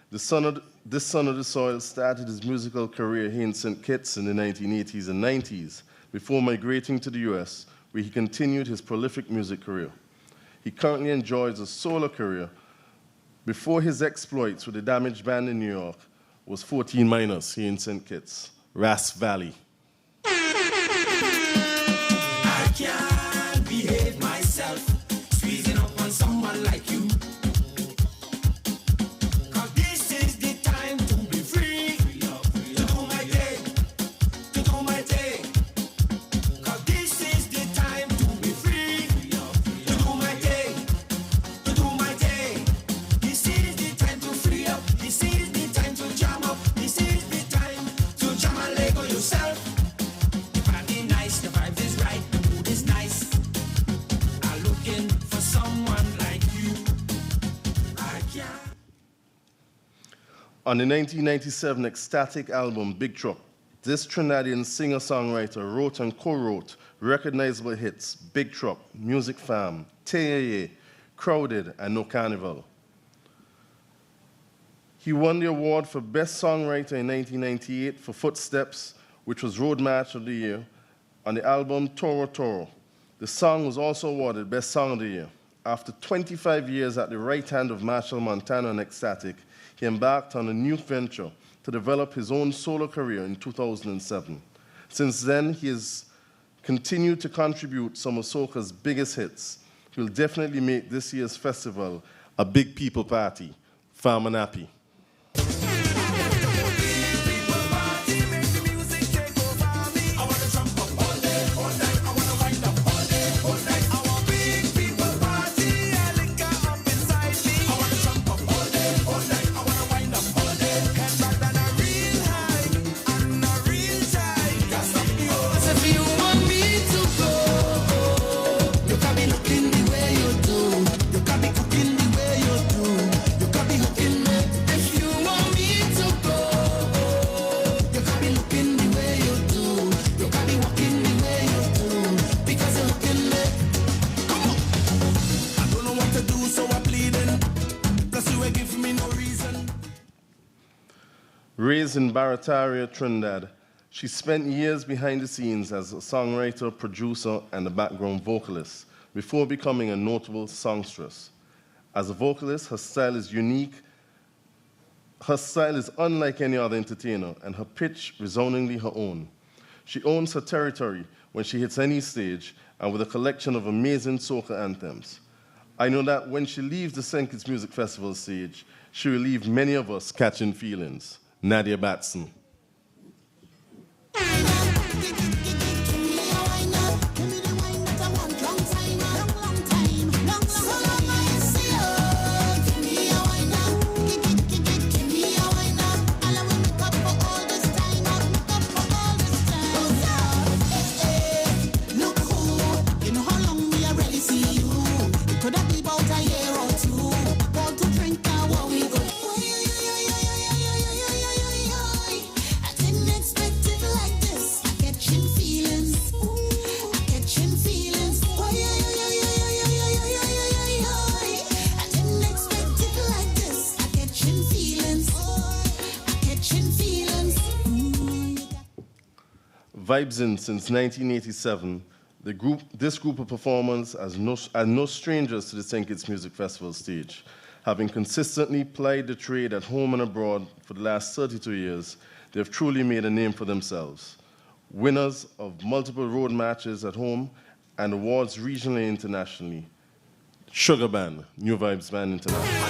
Speaker 3: This son of the soil started his musical career here in St. Kitts in the 1980s and 90s before migrating to the US, where he continued his prolific music career. He currently enjoys a solo career. Before his exploits with the Damaged Band in New York was 14 Minus here in St. Kitts, Ras Valley.
Speaker 15: I can't behave myself, squeezing up on someone like you. Cause this is the time to be free, to do my day, to do my day. Cause this is the time to be free, to do my day, to do my day. This is the time to free up, this is the time to jam up, this is the time to jam and Lego yourself. The party nice, the vibe is right, the mood is nice. I'm looking for someone like you. I can't.
Speaker 3: On the 1997 Ecstatic album, Big Truck, this Trinidadian singer-songwriter wrote and co-wrote recognizable hits, Big Truck, Music Fam, Teye, Crowded, and No Carnival. He won the award for Best Songwriter in 1998 for Footsteps, which was Road March of the Year, on the album Toro Toro. The song was also awarded Best Song of the Year. After 25 years at the right hand of Marshall Montano and Ecstatic, he embarked on a new venture to develop his own solo career in 2007. Since then, he has continued to contribute some of soca's biggest hits. He will definitely make this year's festival a big people party. Farmer Nappy. Raised in Barataria, Trinidad, she spent years behind the scenes as a songwriter, producer, and a background vocalist before becoming a notable songstress. As a vocalist, her style is unique. Her style is unlike any other entertainer, and her pitch resoundingly her own. She owns her territory when she hits any stage, and with a collection of amazing soca anthems. I know that when she leaves the St. Kitts Music Festival stage, she will leave many of us catching feelings. Nadia Batson. Vibes In since 1987, this group of performers are no strangers to the St. Kitts Music Festival stage. Having consistently plied the trade at home and abroad for the last 32 years, they have truly made a name for themselves. Winners of multiple road matches at home and awards regionally and internationally. Sugar Band, New Vibes Band International.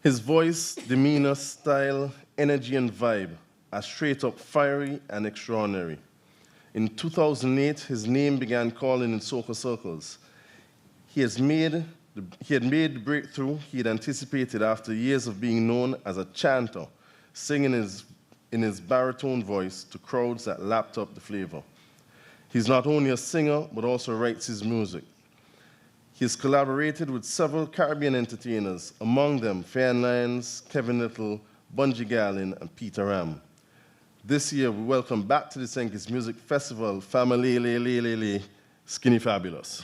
Speaker 3: His voice, demeanor, style, energy, and vibe are straight up fiery and extraordinary. In 2008, his name began calling in soca circles. He had made the breakthrough he had anticipated after years of being known as a chanter, singing in his baritone voice to crowds that lapped up the flavor. He's not only a singer, but also writes his music. He's collaborated with several Caribbean entertainers, among them Fan Lyons, Kevin Little, Bunji Garlin, and Peter Ram. This year, we welcome back to the St. Kitts Music Festival, Family Skinny Fabulous.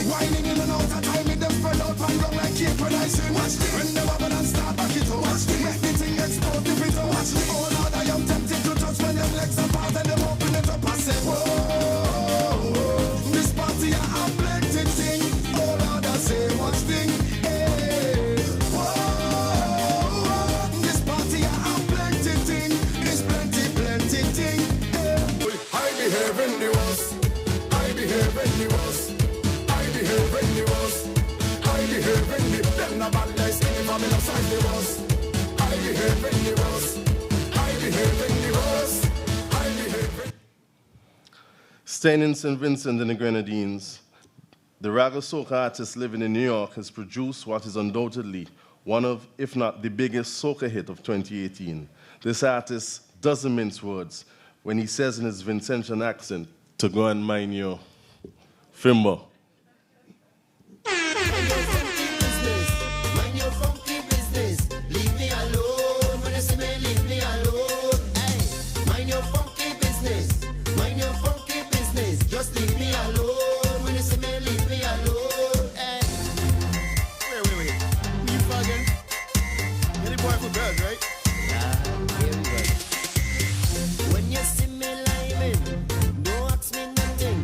Speaker 15: Whining in and out of time, make them spread out and run like keep producing. When they wobble and start back it up, make the thing explode if it up. Oh Lord, I am tempted to touch when them legs apart and them open it up. I say, whoa, this party I have plenty thing. Oh Lord, I say, watch thing. Hey, whoa, this party I have plenty thing. There's plenty thing. Hey. I behave in the worst. I behave in the worst. I behave in the worst. I behave in the them no bad guys in the family outside the worst. I behave in the worst. I behave in the worst. I behave in.
Speaker 3: Staying in St. Vincent and the Grenadines, the Raga soca artist living in New York has produced what is undoubtedly one of, if not the biggest soca hit of 2018. This artist doesn't mince words when he says in his Vincentian accent, to go and mind your Fimbo.
Speaker 15: Mind your funky business. Leave me alone. When you see me, leave me alone. Hey, mind your funky business. Mind your funky business. Just leave me alone. When you see me, leave me alone. Hey. Wait. Who you fucking? You're the boy for girls, right? Yeah, here we go. When you see me liming, don't ask me nothing.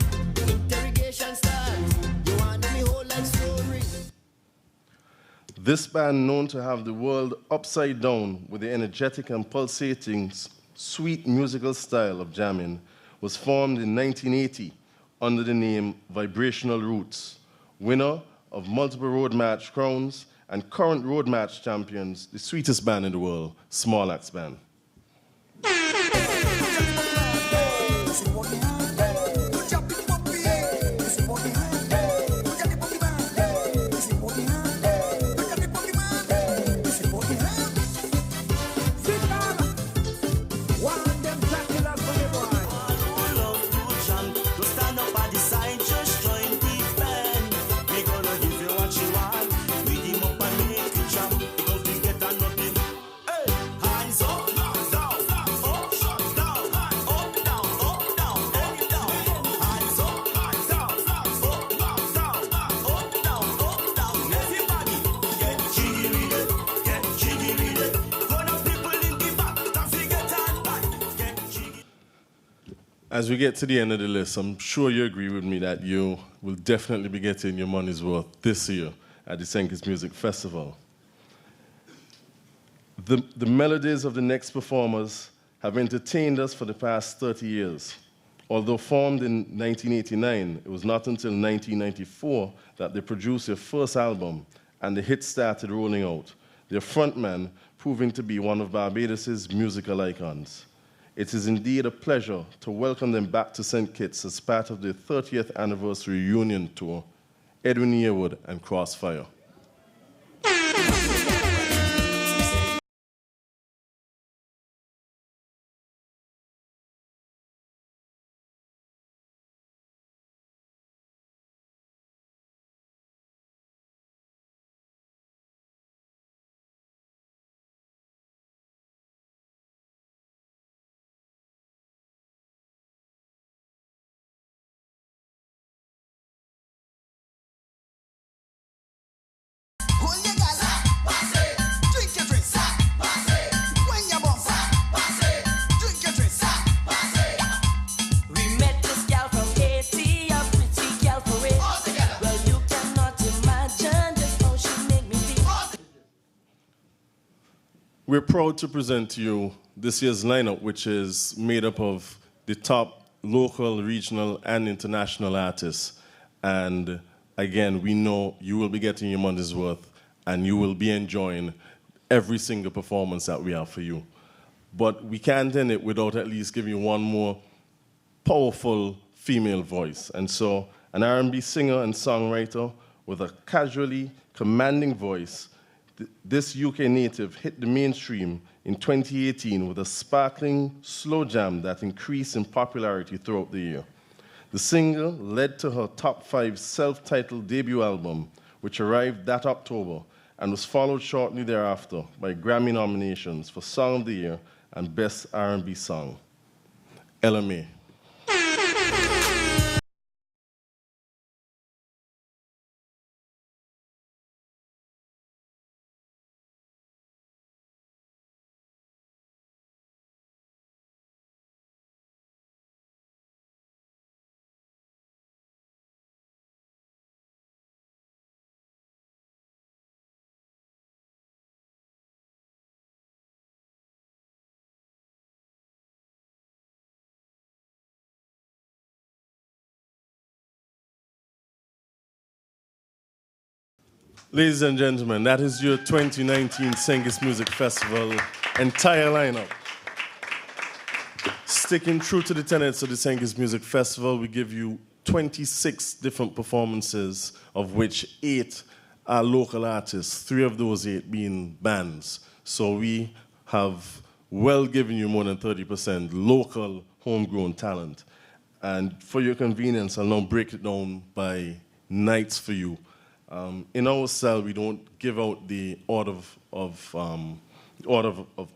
Speaker 15: Interrogation start. You want me whole life story.
Speaker 3: This band, known to have the world upside down with the energetic and pulsating, sweet musical style of jamming, was formed in 1980 under the name Vibrational Roots, winner of multiple road match crowns and current road match champions, the sweetest band in the world, Small Axe Band. as we get to the end of the list, I'm sure you agree with me that you will definitely be getting your money's worth this year at the St. Kitts Music Festival. The melodies of the next performers have entertained us for the past 30 years. Although formed in 1989, it was not until 1994 that they produced their first album and the hits started rolling out, their frontman proving to be one of Barbados' musical icons. It is indeed a pleasure to welcome them back to St. Kitts as part of their 30th anniversary reunion tour, Edwin Yearwood and Crossfire. We're proud to present to you this year's lineup, which is made up of the top local, regional, and international artists. And again, we know you will be getting your money's worth and you will be enjoying every single performance that we have for you. But we can't end it without at least giving you one more powerful female voice. And so an R&B singer and songwriter with a casually commanding voice, this UK native hit the mainstream in 2018 with a sparkling slow jam that increased in popularity throughout the year. The single led to her top 5 self-titled debut album, which arrived that October and was followed shortly thereafter by Grammy nominations for Song of the Year and Best R&B Song. Ella Mai. Ladies and gentlemen, that is your 2019 St. Kitts Music Festival entire lineup. Sticking true to the tenets of the St. Kitts Music Festival, we give you 26 different performances, of which 8 are local artists, 3 of those 8 being bands. So we have well given you more than 30% local, homegrown talent. And for your convenience, I'll now break it down by nights for you. In our cell, we don't give out the order of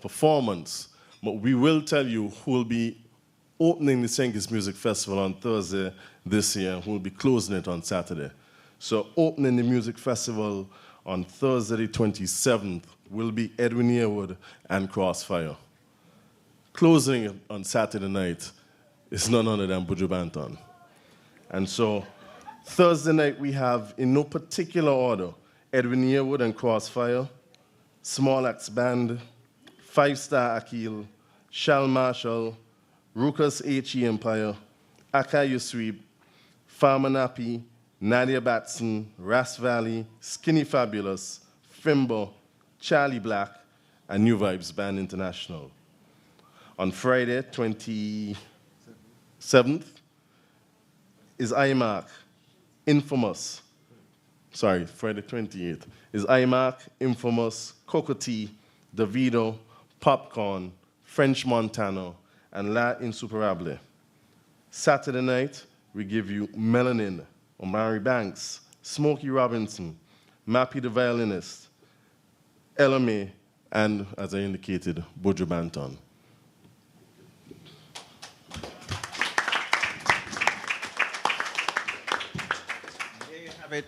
Speaker 3: performance, but we will tell you who will be opening the St. Kitts Music Festival on Thursday this year and who will be closing it on Saturday. So opening the music festival on Thursday the 27th will be Edwin Yearwood and Crossfire. Closing it on Saturday night is none other than Buju Banton. And so Thursday night, we have, in no particular order, Edwin Yearwood and Crossfire, Small Axe Band, 5-Star Akil, Shal Marshall, Ruckus H.E. Empire, Akai Yusweep, Farmer Nappy, Nadia Batson, Ras Valley, Skinny Fabulous, Fimbo, Charlie Black, and New Vibes Band International. On Friday, 27th, is iMark. Infamous, Friday 28th, is iMark, Infamous, Cocotee, Davido, Popcorn, French Montana, and La Insuperable. Saturday night, we give you Melanin, Omari Banks, Smokey Robinson, Mappy the Violinist, Ella Mai, and, as I indicated, Buju Banton.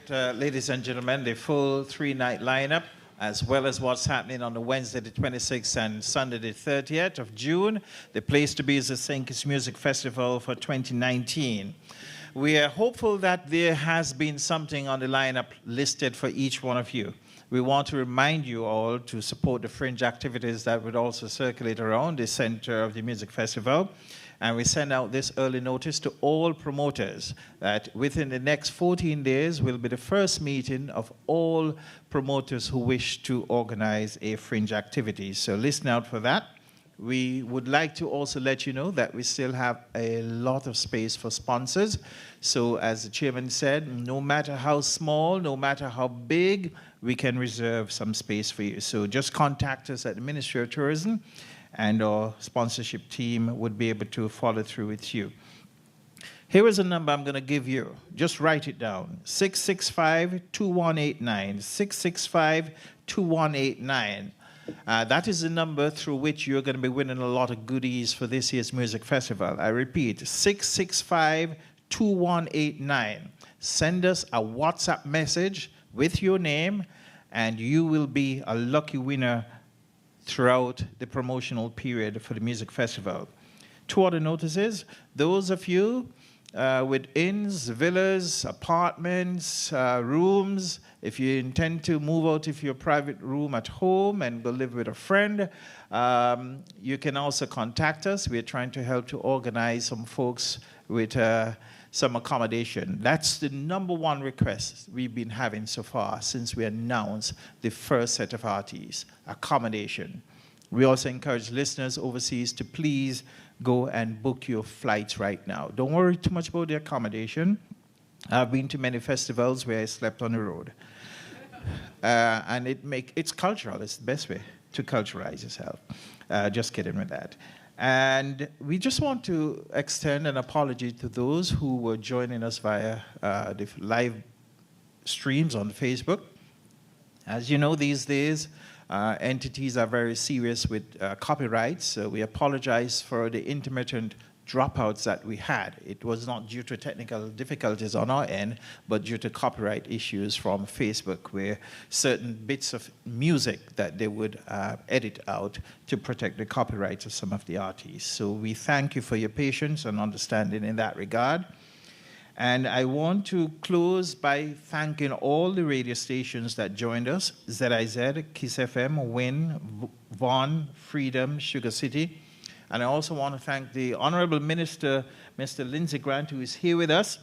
Speaker 6: Ladies and gentlemen, the full 3-night lineup as well as what's happening on the Wednesday the 26th and Sunday the 30th of June. The place to be is the St. Kitts Music Festival for 2019. We are hopeful that there has been something on the lineup listed for each one of you. We want to remind you all to support the fringe activities that would also circulate around the center of the music festival. And we send out this early notice to all promoters that within the next 14 days will be the first meeting of all promoters who wish to organize a fringe activity. So listen out for that. We would like to also let you know that we still have a lot of space for sponsors. So as the chairman said, no matter how small, no matter how big, we can reserve some space for you. So just contact us at the Ministry of Tourism, and our sponsorship team would be able to follow through with you. Here is a number I'm going to give you. Just write it down. 665-2189. 665-2189. That is the number through which you're going to be winning a lot of goodies for this year's music festival. I repeat, 665-2189. Send us a WhatsApp message with your name, and you will be a lucky winner throughout the promotional period for the music festival. Two other notices. Those of you with inns, villas, apartments, rooms, if you intend to move out of your private room at home and go live with a friend, you can also contact us. We're trying to help to organize some folks with some accommodation. That's the number one request we've been having so far since we announced the first set of artists, accommodation. We also encourage listeners overseas to please go and book your flights right now. Don't worry too much about the accommodation. I've been to many festivals where I slept on the road. And it's cultural. It's the best way to culturalize yourself. Just kidding with that. And we just want to extend an apology to those who were joining us via the live streams on Facebook. As you know, these days, entities are very serious with copyrights. So we apologize for the intermittent dropouts that we had. It was not due to technical difficulties on our end, but due to copyright issues from Facebook, where certain bits of music that they would edit out to protect the copyrights of some of the artists. So we thank you for your patience and understanding in that regard. And I want to close by thanking all the radio stations that joined us: ZIZ, Kiss FM, Win, Vaughan, Freedom, Sugar City. And I also want to thank the Honorable Minister, Mr. Lindsey Grant, who is here with us.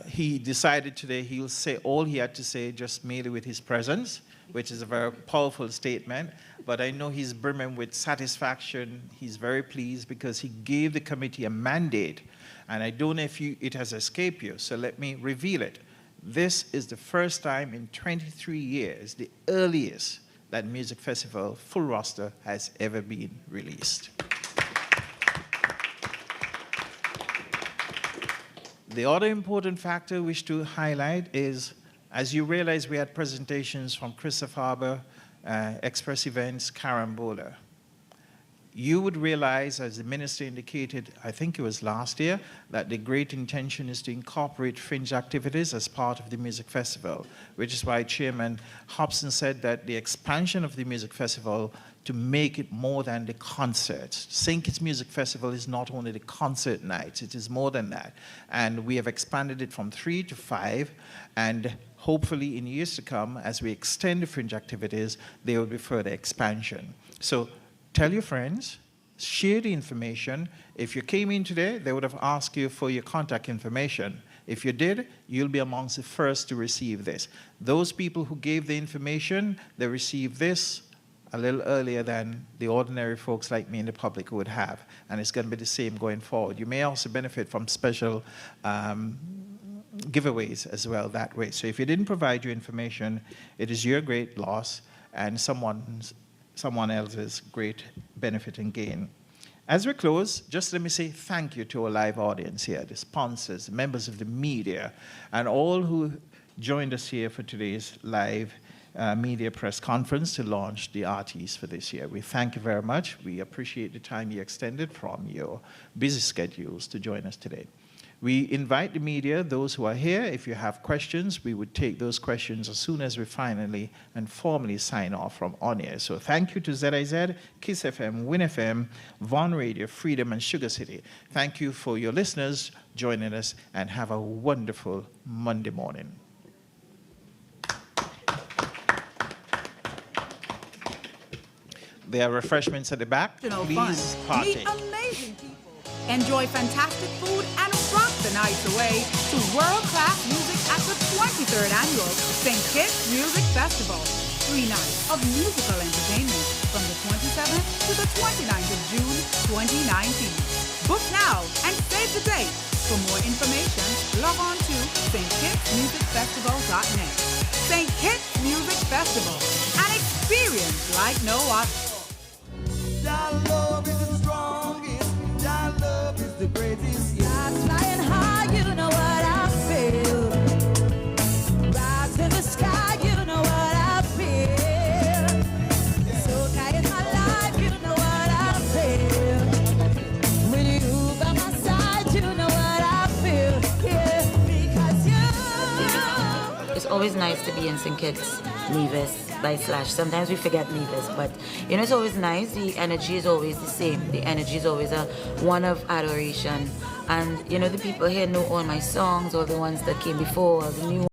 Speaker 6: He decided today he'll say all he had to say just merely with his presence, which is a very powerful statement. But I know he's brimming with satisfaction. He's very pleased because he gave the committee a mandate. And I don't know if it has escaped you, so let me reveal it. This is the first time in 23 years, the earliest, that music festival full roster has ever been released. The other important factor I wish to highlight is, as you realize, we had presentations from Christopher Harbour, Express Events, Carambola. You would realize, as the minister indicated, I think it was last year, that the great intention is to incorporate fringe activities as part of the music festival, which is why Chairman Hobson said that the expansion of the music festival to make it more than the concerts. St. Kitts Music Festival is not only the concert nights, it is more than that. And we have expanded it from 3 to 5, and hopefully in years to come, as we extend the fringe activities, there will be further expansion. So tell your friends, share the information. If you came in today, they would have asked you for your contact information. If you did, you'll be amongst the first to receive this. Those people who gave the information, they received this a little earlier than the ordinary folks like me in the public would have. And it's going to be the same going forward. You may also benefit from special giveaways as well that way. So if you didn't provide your information, it is your great loss and someone else's great benefit and gain. As we close, just let me say thank you to our live audience here, the sponsors, members of the media, and all who joined us here for today's live media press conference to launch the artists for this year. We thank you very much. We appreciate the time you extended from your busy schedules to join us today. We invite the media, those who are here, if you have questions, we would take those questions as soon as we finally and formally sign off from on air. So thank you to ZIZ, Kiss FM, Win FM, Von Radio, Freedom, and Sugar City. Thank you for your listeners joining us, and have a wonderful Monday morning. There are refreshments at the back. Please partake.
Speaker 16: Meet amazing people. Enjoy fantastic food and rock the nights away to world-class music at the 23rd Annual St. Kitts Music Festival. 3 nights of musical entertainment from the 27th to the 29th of June 2019. Book now and save the date. For more information, log on to stkittsmusicfestival.net. St. Kitts Music Festival, an experience like no other.
Speaker 5: Your love is the strongest. Your love is the greatest.
Speaker 13: I'm flying high, you know what I feel. Rise in the sky, you know what I feel. So tired in my life, you know what I feel. When you by my side, you know what I feel. Yeah, because you.
Speaker 17: It's always nice to be in St. Kitts, Nevis. By Slash. Sometimes we forget Nevis, but you know, it's always nice. The energy is always the same. The energy is always one of adoration. And you know, the people here know all my songs, all the ones that came before, all the new